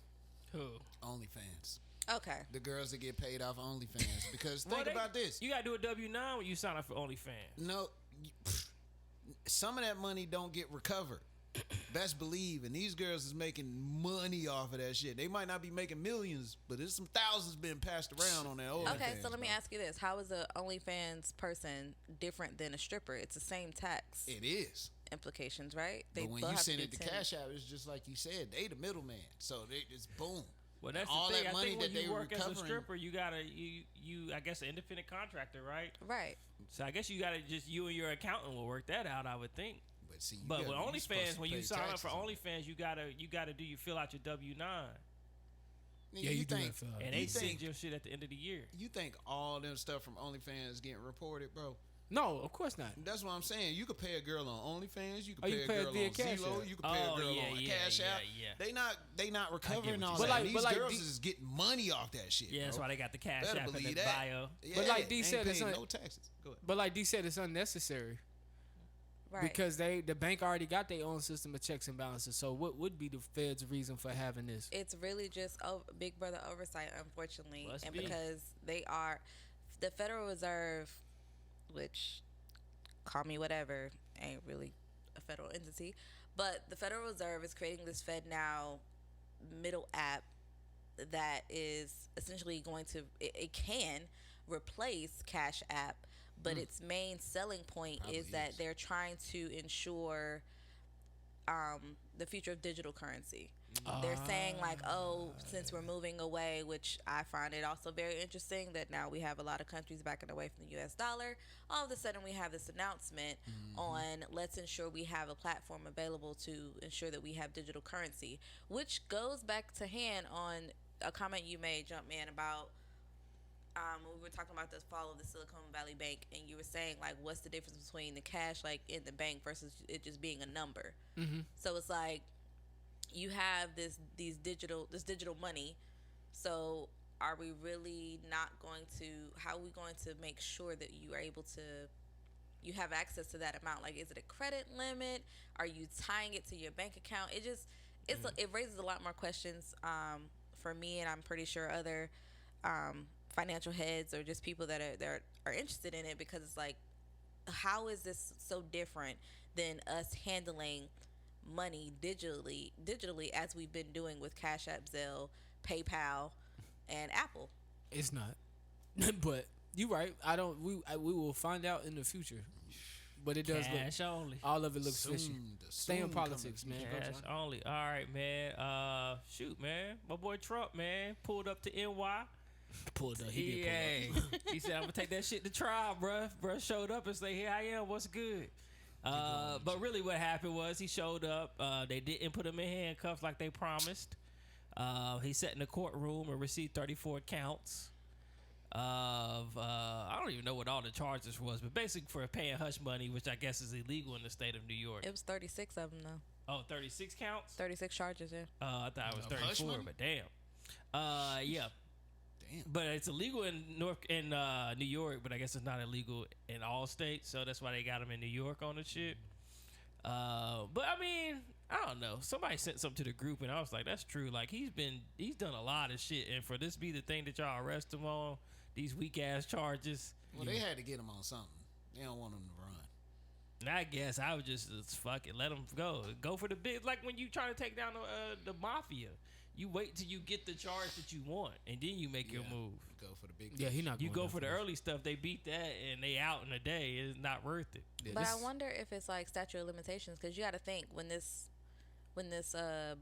Who? OnlyFans. Okay. The girls that get paid off OnlyFans. Because think about this. You got to do a W-9 when you sign up for OnlyFans. No, some of that money don't get recovered. Best believe. And these girls is making money off of that shit. They might not be making millions, but there's some thousands being passed around on that OnlyFans. Okay, so let me ask you this. How is a OnlyFans person different than a stripper? It's the same tax It is. implications, right? But when both you have send be it to 10. Cash App, it's just like you said. They the middleman. So they just boom. Well, that's all the thing. that money I think when that you they work as a recovering- stripper, you gotta you I guess an independent contractor, right? Right. So I guess you gotta just you and your accountant will work that out, I would think. But see, But with you supposed OnlyFans, to when pay you sign up for taxes on it. OnlyFans, you gotta do you fill out your W-9, Yeah, you do think, that for- and you they think, send your shit at the end of the year. you think all them stuff from OnlyFans getting reported, bro? no, of course not. That's what I'm saying. You could pay a girl on OnlyFans. You could Oh, pay you a pay it girl via on Cash Zillow. App. You could pay a Oh, girl yeah, on yeah, Cash App. yeah. They not recovering all But that. like- These but like girls D- is getting money off that shit. Yeah, that's bro. why they got the Cash Better App in the believe that. bio. Yeah, But like D ain't said, it's paying un- no taxes. Go ahead. But like D said, it's unnecessary Right. because the bank already got their own system of checks and balances. So what would be the Fed's reason for having this? It's really just Big Brother oversight, unfortunately. Must and be. because they are the Federal Reserve, which, call me whatever, ain't really a federal entity, but the Federal Reserve is creating this FedNow middle app that is essentially going to, it can replace Cash App, but its main selling point Probably is that is. they're trying to ensure the future of digital currency. They're saying like, oh, since we're moving away, which I find it also very interesting that now we have a lot of countries backing away from the US dollar. All of a sudden we have this announcement on let's ensure we have a platform available to ensure that we have digital currency, which goes back to hand on a comment you made, Jumpman, about when we were talking about the fall of the Silicon Valley Bank, and you were saying like, what's the difference between the cash like in the bank versus it just being a number? So it's like you have this digital money. So are we really not going to? How are we going to make sure that you are able to? You have access to that amount. Like, is it a credit limit? Are you tying it to your bank account? It raises a lot more questions for me, and I'm pretty sure other financial heads or just people that are interested in it, because it's like, how is this so different than us handling money digitally as we've been doing with Cash App, Zelle, PayPal, and Apple? It's not. But you're right. We will find out in the future. But it does Cash look. only. All of it looks Soon, fishy. the Stay in soon politics, man. coming Go, Cash John. only. All right, man. Shoot, man. My boy Trump, man, pulled up to NY. Pulled up. He did pull up. He said, "I'm gonna take that shit to trial, bruh." Bruh showed up and say, "Here I am. What's good?" But really, what happened was he showed up. They didn't put him in handcuffs like they promised. He sat in the courtroom and received 34 counts of I don't even know what all the charges was, but basically for paying hush money, which I guess is illegal in the state of New York. It was 36 of them though. Oh, 36 counts? 36 charges, yeah. I thought it was Of hush 34, money? but damn. Yeah. Damn. But it's illegal in New York, but I guess it's not illegal in all states, so that's why they got him in New York on the shit. But I mean, I don't know. Somebody sent something to the group, and I was like, "That's true." Like he's done a lot of shit, and for this be the thing that y'all arrest him on, these weak ass charges. Well, they had to get him on something. They don't want him to run. And I guess I would just fuck it, let him go for the big. Like when you try to take down the mafia, You wait till you get the charge that you want, and then you make your move. Go for the big. Yeah, he not. You going go down for the this. early stuff. They beat that, and they out in a day. It's not worth it. Yeah, But I wonder if it's like statute of limitations, because you got to think when this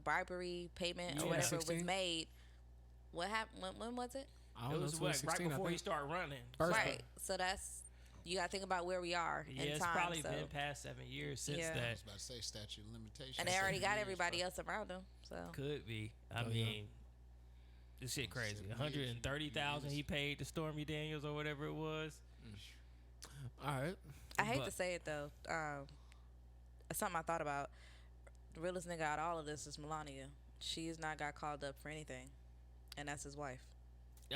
bribery payment or Yeah. whatever 16? was made, what happened? When was it? I It don't know. was what, right 2016, I before he think. started running. First Right. So that's, you got to think about where we are Yeah, in it's time. probably So. been past 7 years since Yeah. I that. was about to say statute of limitations. And they already got 7 years, everybody bro. else around them. So Could be. I Oh, yeah. mean, this shit crazy. 7 years. 130,000 he paid to Stormy Daniels or whatever it was. All right. I hate But- to say it though. Something I thought about. The realest nigga out of all of this is Melania. She has not got called up for anything, and that's his wife.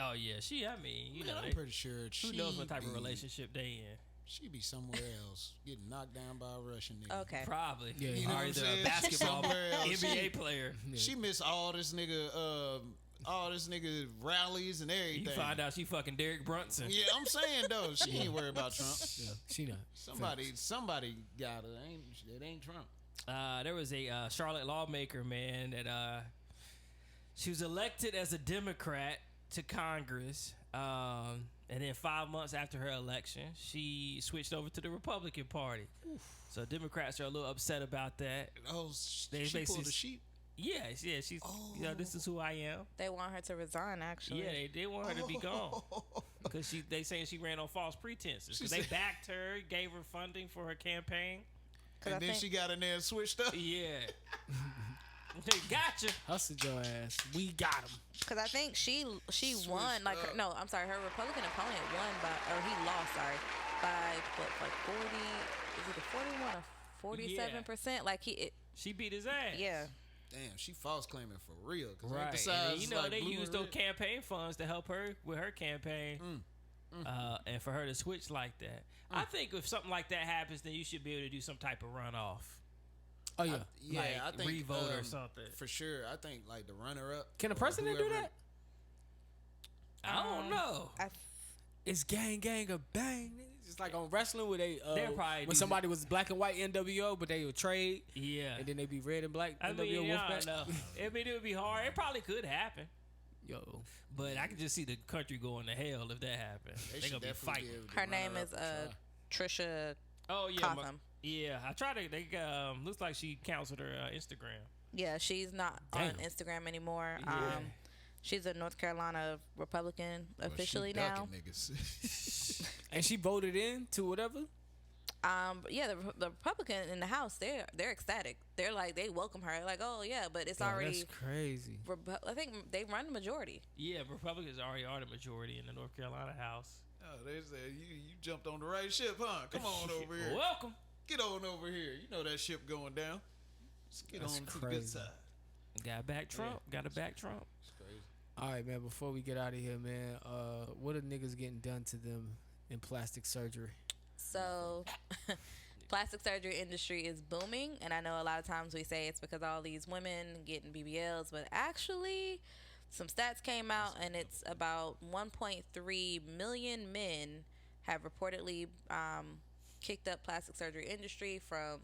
Oh yeah, I mean, you Man, know, I'm pretty sure who knows what type of relationship they in? She be somewhere else, getting knocked down by a Russian nigga. Okay. Probably. Yeah, You know Or what I'm either saying? a basketball Somewhere else. NBA player. She missed all this nigga rallies and everything. You find out she fucking Derek Brunson. Yeah, I'm saying though, she ain't worried about Trump. Yeah, she not. Somebody got her. It ain't Trump. There was a Charlotte lawmaker, man, that she was elected as a Democrat to Congress, and then 5 months after her election, she switched over to the Republican Party. So Democrats are a little upset about that. Oh, They she basically- pulled a sheep. Yeah, she's, you know, this is who I am. They want her to resign. Actually. Yeah, they want her to be gone because they saying she ran on false pretenses. She Because they said- backed her, gave her funding for her campaign. 'Cause I And then think- she got in there and switched up. Yeah, they gotcha. Hustled your ass. We got him. Because I think she Switched won. Like up. no, I'm sorry. Her Republican opponent won he lost. Sorry, by what, like 40? Is it a 41 or 47%? Like She beat his ass. yeah. Damn, she false claiming for real. 'Cause Right. And besides, then, you know, like, they blue used and those red. campaign funds to help her with her campaign. And for her to switch like that. I think if something like that happens, then you should be able to do some type of runoff. Oh yeah. Yeah, Like, I think revote or something. for sure. I think like the runner up. Can a president do that? I don't know. It's gang a bang. It's like on wrestling where they They'll probably do when somebody was black and white NWO, but they would trade Yeah. and then they be red and black I NWO mean, I Wolfpack. don't know. I mean, it would be hard. It probably could happen. Yo, But I can just see the country going to hell if that happens. They They're should going to be definitely fighting. give the Her name runner is up a try. Trisha Oh, yeah. Cotham. Yeah. I tried to. They looks like she counseled her Instagram. Yeah, she's not on Instagram anymore. Yeah. She's a North Carolina Republican Well, she officially now. ducking niggas. and she voted in to whatever. But yeah, the Republican in the House, they're ecstatic. They're like, they welcome her. Like, oh yeah, but it's Yo, already. that's crazy. I think they run the majority. Yeah, Republicans already are the majority in the North Carolina House. Oh, they said you jumped on the right ship, huh? Come on over here. Welcome. Get on over here. You know that ship going down. Let's get That's on to the crazy. good side. Got back Trump. Got to back Trump. It's crazy. All right, man. Before we get out of here, man, what are niggas getting done to them in plastic surgery? So, plastic surgery industry is booming, and I know a lot of times we say it's because all these women getting BBLs, but actually, some stats came out, and it's about 1.3 million men have reportedly kicked up plastic surgery industry from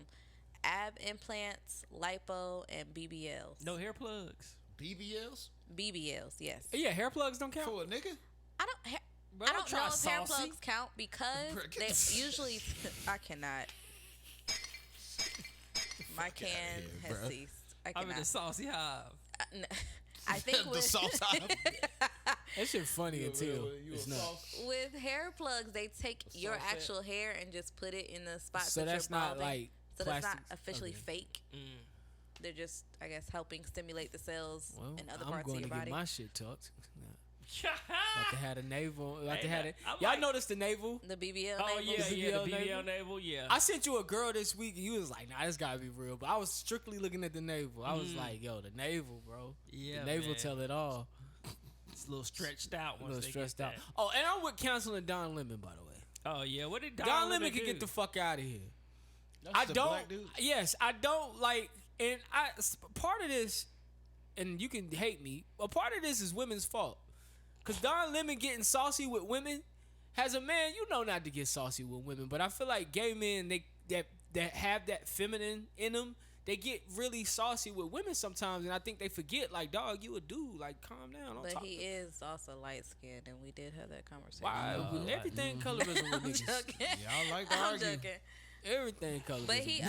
ab implants, lipo, and BBLs. No hair plugs. BBLs BBLs, yes. Yeah, hair plugs don't count. for a nigga? I don't. Bro, I don't try know if hair saucy. plugs count because Bro, get they the- usually. I cannot. My can here, has bruh. ceased. I I'm in cannot. the saucy hive. I think the with sauce That shit funny until you it's a not. sauce? with hair plugs, they take your sauce actual hair and just put it in the spot So that that's you're not balding. like So that's not plastic- officially okay. fake. They're just, I guess, helping stimulate the cells Well, in other I'm parts going of to your body. get my shit tucked. Like they had a navel. Like they Hey, had it. I'm Y'all like- noticed the navel? The BBL. Oh, navel? yeah, yeah. The BBL BBL navel, yeah. I sent you a girl this week, and you was like, "Nah, this gotta be real." But I was strictly looking at the navel. I was like, "Yo, the navel, bro. Yeah, the navel man. tell it all." It's a little stretched out. A Once little they stressed get out. that. Oh, and I'm with counseling Don Lemon, by the way. Oh, yeah. What did Don Lemon do? can get the fuck out of here. That's I the don't. black dude? Yes, I don't like. And part of this, and you can hate me, but part of this is women's fault. Cause Don Lemon getting saucy with women, as a man, you know not to get saucy with women. But I feel like gay men, that have that feminine in them, they get really saucy with women sometimes, and I think they forget, like, dog, you a dude, like, calm down. Don't But talk he is also light skinned, and we did have that conversation. Why? Everything colorism with I'm niggas. joking. Y'all like to I'm argue. joking. Everything colorism. But he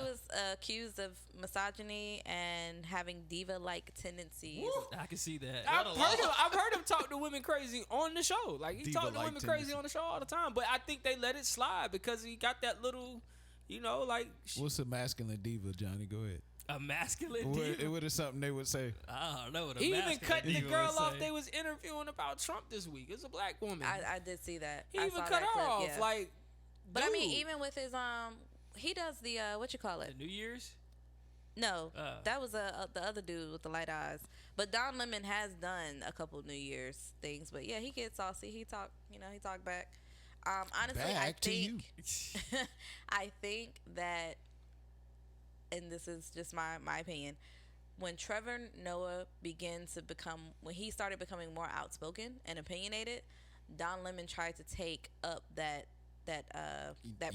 was accused of misogyny and having diva-like tendencies. I can see that. I've heard him talk to women crazy on the show. Like, he talked to Diva-like women crazy tendency. on the show all the time. But I think they let it slide because he got that little, you know, like. What's a masculine diva, Johnny? Go ahead. A masculine diva? What is something they would say? I don't know what a He even masculine cut the diva girl would off say. they was interviewing about Trump this week. It's a black woman. I did see that. He I even saw cut that her clip, off. yeah. Like, But I mean, dude. even with his he does the what you call it? The New Year's? No, that was the other dude with the light eyes. But Don Lemon has done a couple New Year's things. But yeah, he gets saucy. He talk back. Honestly, I Back to you. think I think that, and this is just my opinion, when Trevor Noah when he started becoming more outspoken and opinionated, Don Lemon tried to take up that Yeah.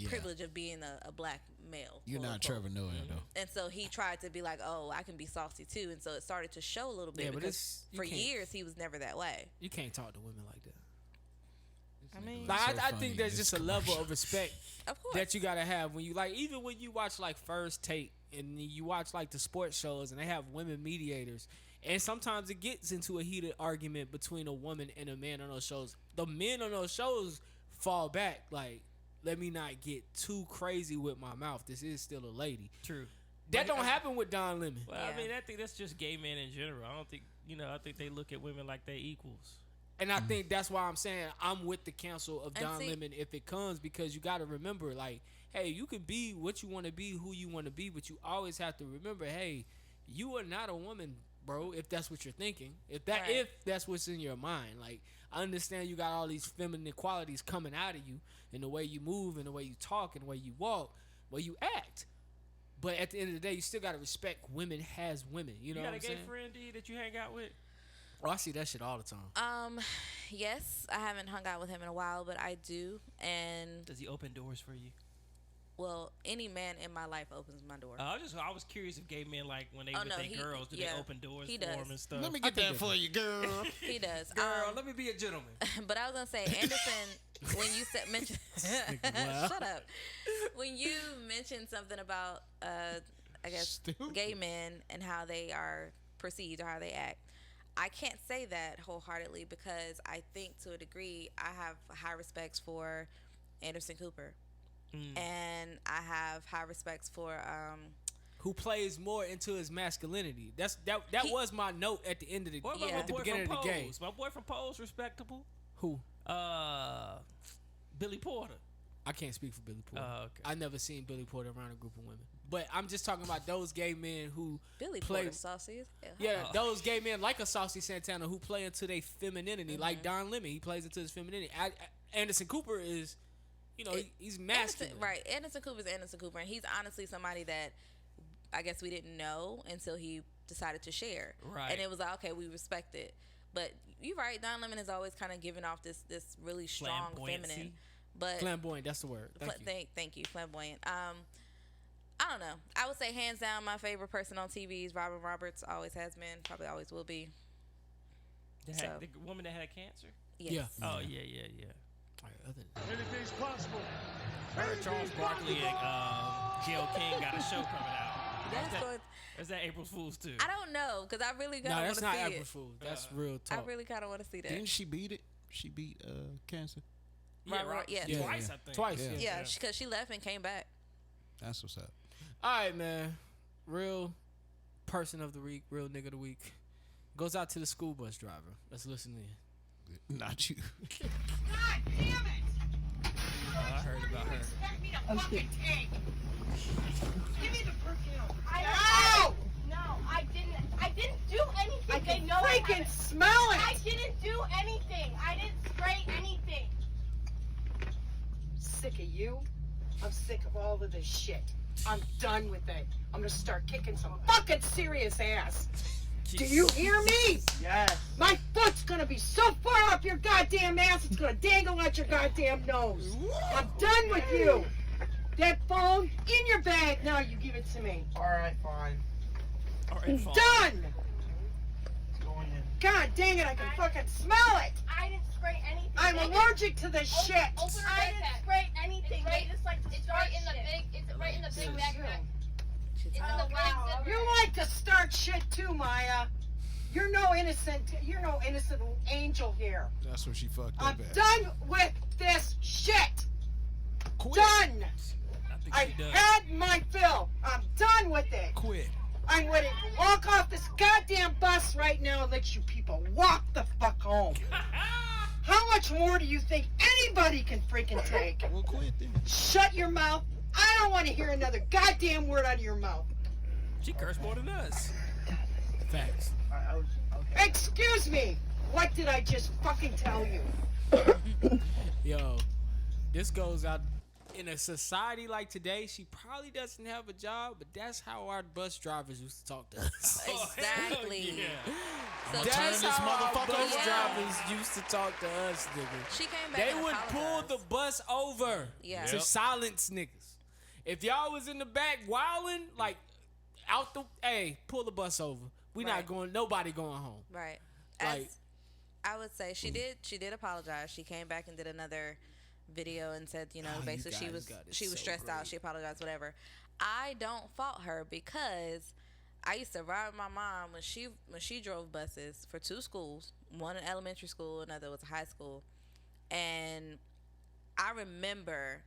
privilege of being a black male. You're quote, not unquote. Trevor Noah, though. And so he tried to be like, oh, I can be saucy too. And so it started to show a little bit Yeah, but because you for can't- years he was never that way. You can't talk to women like that. I mean, Like, So I funny, think there's this just a level of respect of course. that you gotta have when you, like, even when you watch like First Take and you watch like the sports shows and they have women mediators, and sometimes it gets into a heated argument between a woman and a man on those shows. The men on those shows fall back, like, let me not get too crazy with my mouth. This is still a lady. True. That don't happen with Don Lemon. Well, Yeah. I mean, I think that's just gay men in general. I don't think, I think they look at women like they equals. And I think that's why I'm saying I'm with the counsel of And Don see- Lemon if it comes, because you got to remember, like, hey, you can be what you want to be, who you want to be, but you always have to remember, hey, you are not a woman, bro, if that's what you're thinking. If that's what's in your mind. Like, I understand you got all these feminine qualities coming out of you in the way you move and the way you talk and the way you walk, the way you act. But at the end of the day, you still got to respect women as women. You know You got what a I'm gay saying? friend, D, that you hang out with? Oh, I see that shit all the time. Yes, I haven't hung out with him in a while, but I do. And Does he open doors for you? well, any man in my life opens my door. I was curious if gay men, like, when they Oh, with no, their he- girls, do yeah, they open doors he for does. them and stuff? Let me get that for you, girl. He does. Girl, let me be a gentleman. But I was gonna say, Anderson, when you said mention, shut up. When you mentioned something about, I guess, Stupid. gay men and how they are perceived or how they act, I can't say that wholeheartedly because I think to a degree I have high respects for Anderson Cooper, and I have high respects for Who plays more into his masculinity. That He- was my note at the end of the What about Yeah. my at the boy beginning from of the game. Pose? My boy from Pose, respectable. Who? Billy Porter. I can't speak for Billy Porter. Oh, okay. I never seen Billy Porter around a group of women. But I'm just talking about those gay men who Billy play. Porter saucy as hell. Yeah, those gay men like a Saucy Santana who play into their femininity, like Don Lemon. He plays into his femininity. Anderson Cooper is, he's masculine. Anderson Cooper is Anderson Cooper, and he's honestly somebody that I guess we didn't know until he decided to share. Right. And it was like, okay, we respect it. But you're right, Don Lemon has always kind of given off this really strong Flamboyancy. feminine. But Flamboyant, that's the word. thank you, flamboyant. I don't know. I would say hands down my favorite person on TV is Robin Roberts. Always has been, probably always will be. The woman that had cancer? Yes. Yeah. Oh, yeah. All right, other than Anything's possible. Her, Charles Barkley, and Gayle King got a show coming out. That's good. Is that April Fool's too? I don't know because I really no, kind of want that's to not see April it. Fool. That's real talk. I really kind of want to see that. Didn't she beat it? She beat cancer. Yeah, Right, yeah. Yeah, twice, yeah. I think. Twice, Yeah. yeah. Yeah, because she left and came back. That's what's up. All right, man. Real person of the week, real nigga of the week, goes out to the school bus driver. Let's listen in. Not you. God damn it! I heard about her. Expect me to fucking take. Give me the perfume. No, I didn't do anything. I They can know I freaking haven't. smell I it. didn't do anything. I didn't spray anything. Sick of you. I'm sick of all of this shit. I'm done with it. I'm gonna start kicking some fucking serious ass. Do you hear me? Yes. My foot's gonna be so far up your goddamn ass, it's gonna dangle out your goddamn nose. I'm done with you. That phone in your bag. Now you give it to me. All right, fine. All right, fine. Done. It's going in. God dang it, I can fucking smell it. I didn't spray anything. I'm They allergic to this just- shit. Open her I didn't spray anything. They just like to It's start right in the shit. big. It's right in the big backpack. She's It's in hot. the wow, white zipper. You like to start shit too, Maya. You're no innocent angel here. That's where she fucked I'm up at. done with this shit. Quit. Done. I think I've she does. had my fill. I'm done with it. Quit. I'm ready to walk off this goddamn bus right now and let you people walk the fuck home. How much more do you think anybody can freaking take? Well, quit then. Shut your mouth. I don't want to hear another goddamn word out of your mouth. She cursed more than us. Facts. I was okay. Excuse me. What did I just fucking tell you? Yo, this goes out in a society like today. She probably doesn't have a job, but that's how our bus drivers used to talk to us. Exactly. Yeah. So That's this how our motherfucker bus over. drivers used to talk to us, nigga. she came back. They and would pull apologized. the bus over Yeah. to Yep. silence niggas. If y'all was in the back wilding, like out the, hey, pull the bus over. We not Right. going. Nobody going home. Right. Like- As I would say, she did apologize. She came back and did another video and said, you know, Oh, you basically she guys was got it she was so stressed out. great. She apologized, whatever. I don't fault her because I used to ride with my mom when she drove buses for two schools, one in elementary school, another was a high school, and I remember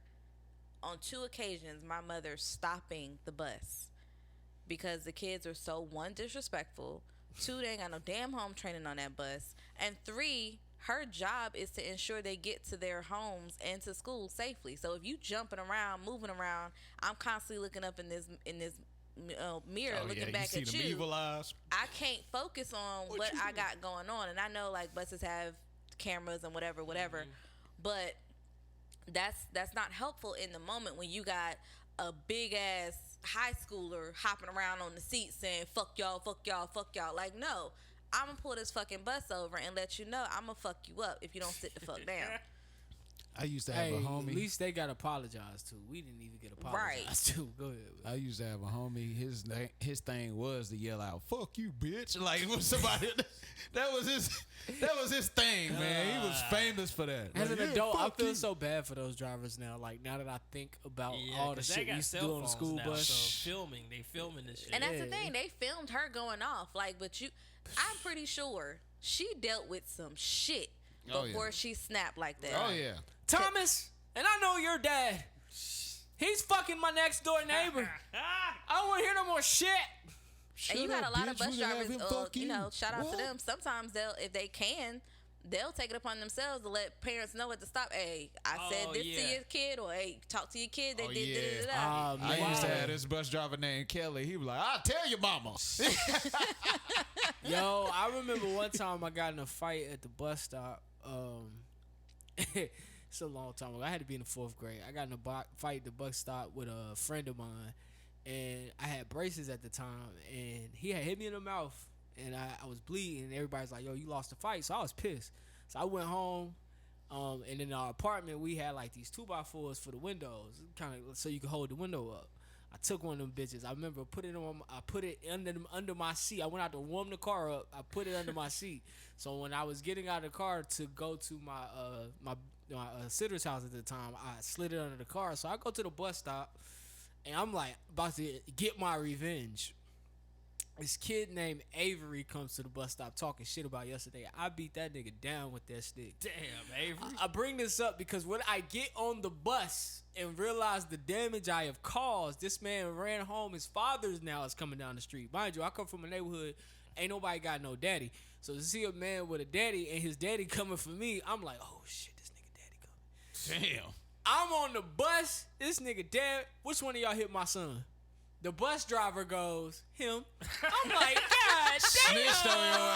on two occasions my mother stopping the bus because the kids are so, one, disrespectful, two, they ain't got no damn home training on that bus, and three, her job is to ensure they get to their homes and to school safely. So if you jumping around, moving around, I'm constantly looking up in this mirror, looking back you at see them you. evil eyes. I can't focus on what I got going on, and I know like buses have cameras and whatever, but that's not helpful in the moment when you got a big ass high schooler hopping around on the seat saying fuck y'all, fuck y'all, fuck y'all. Like, no, I'm gonna pull this fucking bus over and let you know I'm gonna fuck you up if you don't sit the fuck down. I used to have Hey, a homie. at least they got apologized to. We didn't even get apologized to. Go ahead. I used to have a homie. His thing was to yell out "fuck you, bitch!" Like it was somebody. that was his thing, man. He was famous for that. As Like, an yeah, adult, I fuck feel you. so bad for those drivers now. Like now that I think about Yeah, all the 'cause they shit we got used to cell do on the phones school now, bus. So they filming this shit. And that's the Yeah. thing, they filmed her going off. Like, but I'm pretty sure she dealt with some shit Oh, yeah. before she snapped like that. Oh yeah. Thomas, and I know your dad. He's fucking my next door neighbor. I don't want to hear no more shit. And you Shut got up, a lot of bitch. bus We can have drivers, him fuck you know, shout out What? to them. Sometimes if they can, they'll take it upon themselves to let parents know at the stop. Hey, I said Oh, this to yeah. your kid, or hey, talk to your kid. They Oh, did yeah. da-da-da-da. I used to man. have this bus driver named Kelly. He was like, "I'll tell your mama." Yo, I remember one time I got in a fight at the bus stop. It's a long time ago. I had to be in the 4th grade. I got in a fight at the bus stop with a friend of mine, and I had braces at the time, and he had hit me in the mouth, and I was bleeding, and everybody's like, yo, you lost the fight. So I was pissed. So I went home, and in our apartment, we had like these 2x4s for the windows, kind of so you could hold the window up. I took one of them bitches. I remember I put it under my seat. I went out to warm the car up. I put it under my seat. So when I was getting out of the car to go to my sitter's house at the time, I slid it under the car. So I go to the bus stop, and I'm like about to get my revenge. This kid named Avery comes to the bus stop talking shit about yesterday. I beat that nigga down with that stick. Damn, Avery. I bring this up because when I get on the bus and realize the damage I have caused, this man ran home. His father's now is coming down the street. Mind you, I come from a neighborhood, ain't nobody got no daddy. So to see a man with a daddy and his daddy coming for me, I'm like, oh shit, this nigga daddy coming. Damn. I'm on the bus. This nigga dad. Which one of y'all hit my son? The bus driver goes, him. I'm like, God damn. Snitched on your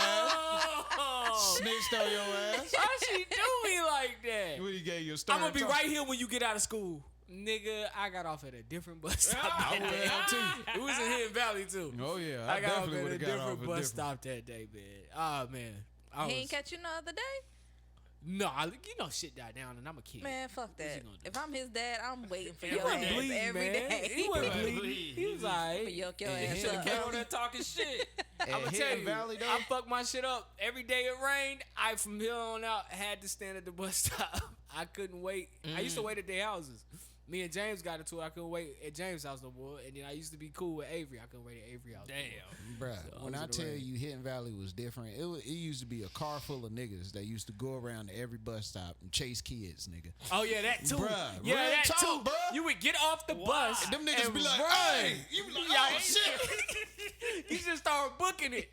ass. Snitched on your ass. Why she do me like that? What, he gave you a stern I'm gonna be talk? right here when you get out of school. Nigga, I got off at a different bus stop I that would day. have too. It was in Hidden Valley too. Oh yeah, I got off definitely at would a have got off different a bus different. stop that day, man. Ah man. He ain't catch you no other day? No, shit died down, and I'm a kid. Man, fuck What's he that. gonna do? If I'm his dad, I'm waiting for He your wasn't ass bleeding, every day. He wasn't bleeding. bleeding. He was alright. I'ma yoke your And ass him up. Came on there talking shit. I'm gonna tell Hidden you, Valley, though? I fucked my shit up every day it rained. I from here on out had to stand at the bus stop. I couldn't wait. I used to wait at their houses. Me and James got into it. I couldn't wait at James' house no more. And then I used to be cool with Avery. I couldn't wait at Avery's house. Damn. Bruh, So, when I I was in the tell rain. you Hidden Valley was different, it used to be a car full of niggas that used to go around to every bus stop and chase kids, nigga. Oh yeah, that too. Bruh, yeah, real that talk, too. bruh. You would get off the bus. And them niggas and be like, run. hey, you be like, oh Yeah, shit. You just start booking it.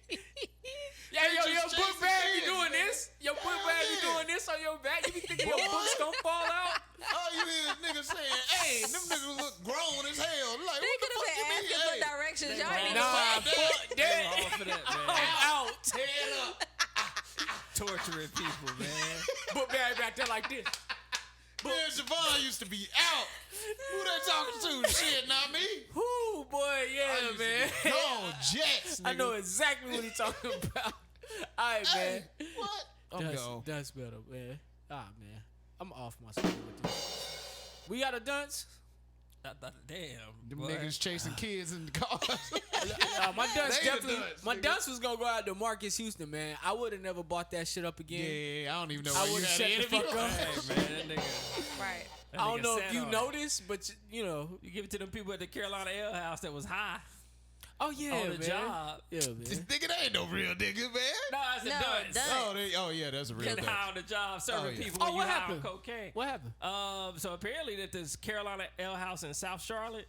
Yeah, They your just book chasing bag be kids, doing nigga. this. Your book Hell bag be yeah. doing this on your back. You be thinking your Boy. book's gonna fall out. All you hear is niggas saying, hey, them niggas look grown as hell. Like, They what the could have fuck been you mean? asking for Hey, directions. Y'all ain't Nah, even fuck They that. were all for that, man. I'm out. head up. Torturing people, man. Book bag back there like this. Me and Siobhan used to be out. Who they talking to? Shit, not me. Whoo, boy, I yeah, used man. to be gone jets, nigga. I know exactly what he's talking about. All right, man. Hey, what? I'm gone. That's better, man. Ah, man. I'm off my screen with this. We got a dunce. Damn. Them boy. niggas chasing kids in the cars. My dunce They the definitely. dunce, My nigga. dunce was gonna go out to Marques Houston, man. I would have never bought that shit up again. Yeah, I don't even know I why you would've had shut an the interview. fuck up. Hey, man, that nigga. right. that I don't nigga know sat if you on it. noticed, but you know. You give it to them people at the Carolina Ale House that was high Oh yeah, on the man. job. Yeah, man. Nigga, they ain't no real nigga, man. No, it's a No, dunce. dunce. Oh, yeah, that's a real Getting dunce. high on the job, serving Oh, yeah. people Oh, when you what high happened? on cocaine. What happened? So apparently that this Carolina Ale House in South Charlotte,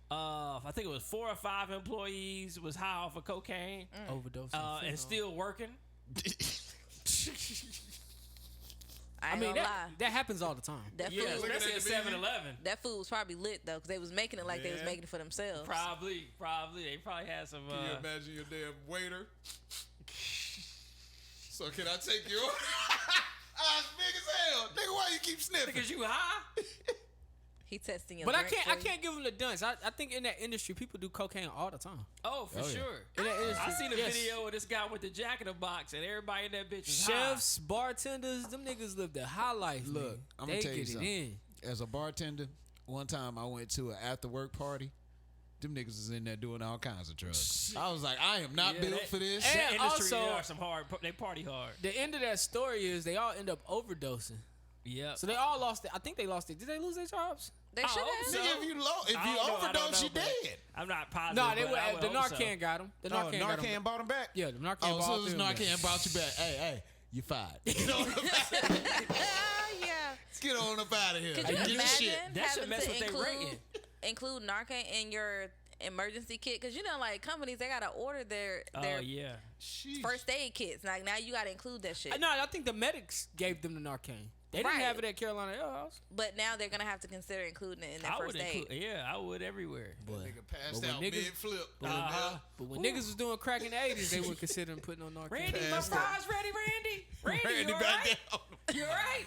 I think it was 4 or 5 employees was high off of cocaine Overdose. and still working. I I ain't mean, gonna lie. that happens all the time. That Yeah, food, especially at 7-Eleven. that food was probably lit though, because they was making it like they was Yeah. making it for themselves. Probably. They probably had some. Can you imagine your damn waiter? So can I take your order? I'm big as hell. Nigga, why you keep sniffing? Because you high? He testing your But I drink can't. I for you. can't give him the dunce. I think in that industry, people do cocaine all the time. Oh, for Oh, yeah. sure. In that industry, I seen a yes. video of this guy with the jack in the box, and everybody in that bitch is Chefs, bartenders, them niggas live the high life. Look, man. I'm they gonna tell you get it something. in. As a bartender, one time I went to an after work party. Them niggas is in there doing all kinds of drugs. I was like, I am not Yeah, built they- for this. high. And That industry, also- they are some hard. They party hard. The end of that story is they all end up overdosing. Yep. So they all lost it. I think they lost it. Did they lose their jobs? They should hope have. so. Nigga, if you I don't know, overdose, you but dead. I'm not positive. No, they but were. I would The hope so. Narcan got them. The Oh, Narcan got Narcan them. bought him back? Yeah, the Narcan Oh, bought so this them back. Narcan brought you back. Hey, you fired. Get on up out of here. Yeah. Get on up out of here. Could Hey, you get your imagine shit. That should having mess to with their rating. include Narcan in your emergency kit? Because you know, like companies, they gotta order their Oh yeah. Sheesh. first aid kits. Like now, you gotta include that shit. No, I think the medics gave them the Narcan. They didn't Right. have it at Carolina Ale House. But now they're gonna have to consider including it in their I first would aid. include. Yeah, I would everywhere. Nigga passed But when out niggas- mid-flip. But when niggas was doing crack in the 80s, they were considering putting on Narcan. Randy, my Passed out. fries ready, Randy. Randy, Randy you all back right? down. You all right?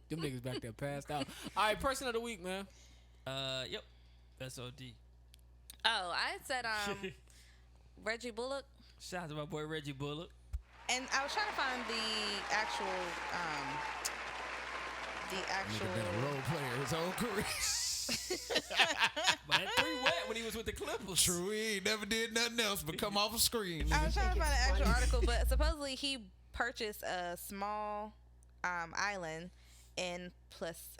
Them niggas back there passed out. All right, person of the week, man. Yep. SOD. Oh, I had said Reggie Bullock, Shout out to my boy Reggie Bullock. and I was trying to find the actual Nigga been a role player his whole career. But that 3 wet when he was with the Clippers. True, he ain't never did nothing else but come off a screen. I was trying to find the actual article, but supposedly he purchased a small island in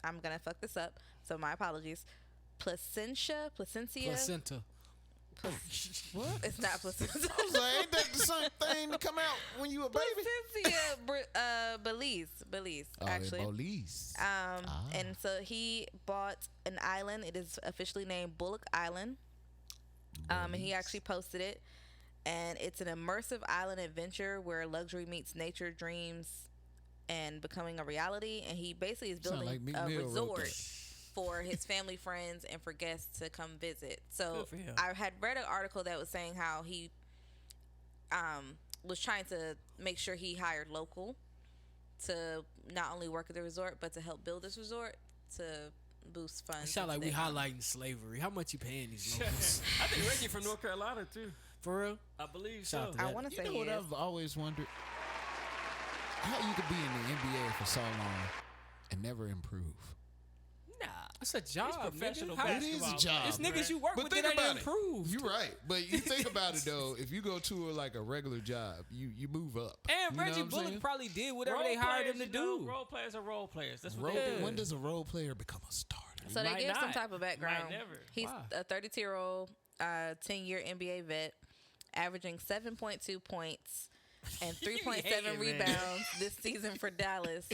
I'm gonna fuck this up, so my apologies. Placentia. Placenta. What? It's not Placentia. I was like, ain't that the same thing to come out when you a baby? Placentia, Belize, actually. Belize. And so he bought an island. It is officially named Bullock Island. And he actually posted it. And it's an immersive island adventure where luxury meets nature, dreams, and becoming a reality. And he basically is Sound building like Meek a Mill wrote resort that. for his family, friends, and for guests to come visit. So Good for him. I had read an article that was saying how he was trying to make sure he hired local to not only work at the resort but to help build this resort to boost It funds. sound like into we the economy. highlighting slavery. How much you paying these locals? I think Reggie from North Carolina too. For real? I believe Shout out so. to I that. want to You say know he what is. I've always wondered? how you could be in the NBA for so long and never improve? Nah. It's a job, professional nigga. It is a job. It's niggas you work But with think that about ain't it. improved. You're right, but you think about it though. If you go to like a regular job, you move up. And You know Reggie what I'm Bullock saying? probably did whatever Role they hired him players, to you know, do. Role players are role players. That's what Role- they do. When does a role player become a starter? So they Might give some not. type of background. Might never. He's Why? a 32-year-old, 10-year NBA vet, averaging 7.2 points and 3.7 hating, man. rebounds this season for Dallas,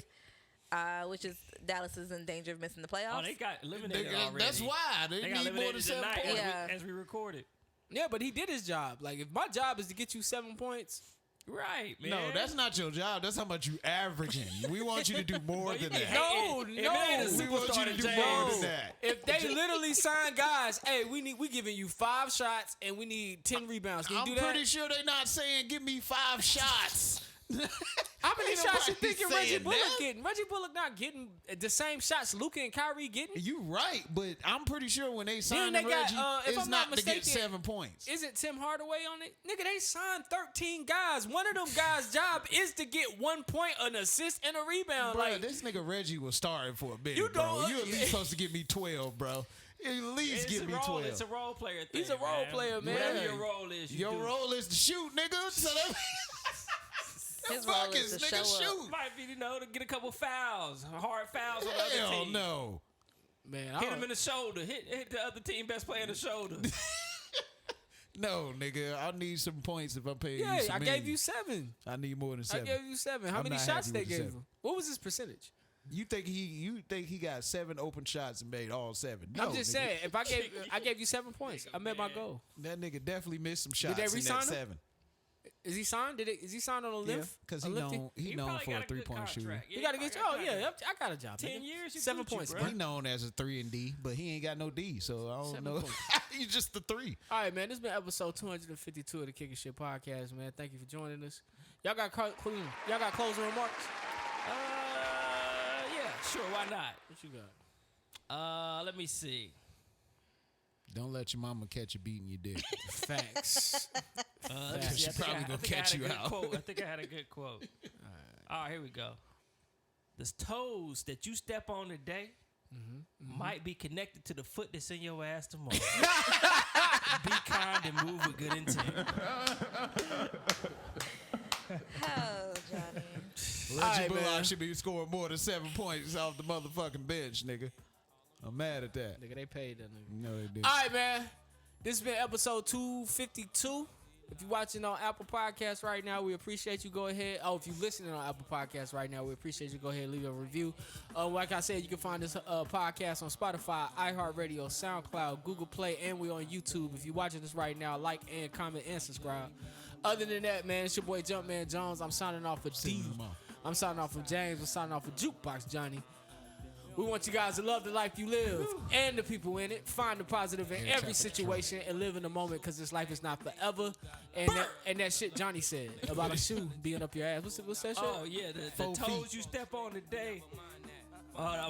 which is Dallas is in danger of missing the playoffs. Oh, they got eliminated Nigga, already. that's why they They got need more than eliminated 7 tonight points. Yeah. as we recorded. Yeah, but he did his job. Like, if my job is to get you 7 points, Right, man. No, that's not your job. That's how much you averaging. We want you to do more Well, you than can that. hate No, it. no. If it ain't a We want you superstar to to do James, more than that. if they literally sign guys, hey, we giving you 5 shots and we need 10 rebounds. Can you I'm do that? pretty sure they're not saying give me 5 shots. How many Ain't shots you nobody thinking Reggie saying Bullock that. getting? Reggie Bullock not getting the same shots Luka and Kyrie getting. You right, but I'm pretty sure when they signed they got, Reggie, if it's I'm not not to get mistaken, 7 points. Isn't Tim Hardaway on it? Nigga, they signed 13 guys. One of them guys' job is to get 1 point, an assist, and a rebound. Bro, like, this nigga Reggie was starting for a minute, You bro. don't- You at least supposed to give me 12, bro. At least It's give a me role. 12. It's a role player thing. He's a role player, man. Whatever Yeah. your role is, you Your do. role is to shoot, nigga. So that His the fuck role is is to nigga show up. shoot? Might be, to get a couple fouls, hard fouls on the other Hell team. no. man, Hit him in the shoulder. Hit the other team best player in the shoulder. No, nigga. I need some points if I'm paying you yeah, some I gave million. you 7. I need more than 7. I gave you 7. How I'm many not shots happy they with the gave 7. him? What was his percentage? You think he got 7 open shots and made all 7? No, I'm just nigga. saying, if I gave you 7 points, I met my goal. That nigga definitely missed some shots they in re-sign that him? 7. Is he signed? Is he signed on a Yeah, lift? because A he lifting? known probably for got a 3-point shooter. contract. You gotta get you. Oh yeah, I got a job. 10 nigga. years, you 7 Gucci, points, bro. bro. He known as a 3 and D, but he ain't got no D, so I don't 7 know. points. He's just the 3. All right, man. This has been episode 252 of the Kicking Shit Podcast, man. Thank you for joining us. Y'all got closing remarks? Yeah, sure. Why not? What you got? Let me see. Don't let your mama catch you beating your dick. Facts. Let me see. She I think probably I gonna think I catch had a you good out. Quote. I think I had a good quote. All right, here we go. The toes that you step on today might be connected to the foot that's in your ass tomorrow. Be kind and move with good intent. Oh, Johnny. Reggie right, Bullock man. should be scoring more than 7 points off the motherfucking bench, nigga. I'm mad at that. Nigga, they paid that nigga. No, they did. All right, man. This has been episode 252. If you're watching on Apple Podcasts right now, we appreciate you. Go ahead. Oh, if you're listening on Apple Podcasts right now, we appreciate you. Go ahead and leave a review. Like I said, you can find this podcast on Spotify, iHeartRadio, SoundCloud, Google Play, and we're on YouTube. If you're watching this right now, like and comment and subscribe. Other than that, man, it's your boy Jumpman Jones. I'm signing off for D. Sending them off. I'm signing off for James. I'm signing off for Jukebox Johnny. We want you guys to love the life you live and the people in it. Find the positive in every situation and live in the moment because this life is not forever. And that shit Johnny said about a shoe being up your ass. What's that shit? Oh, yeah. The 4 toes feet. you step on today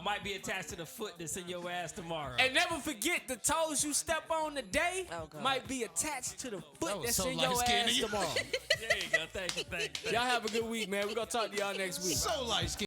might be attached to the foot that's in your ass tomorrow. And never forget the toes you step on today Oh, God. might be attached to the That foot was that's so in your light-skinned of ass you. tomorrow. There you go. Thank you. Y'all have a good week, man. We're going to talk to y'all next week. So light skinned.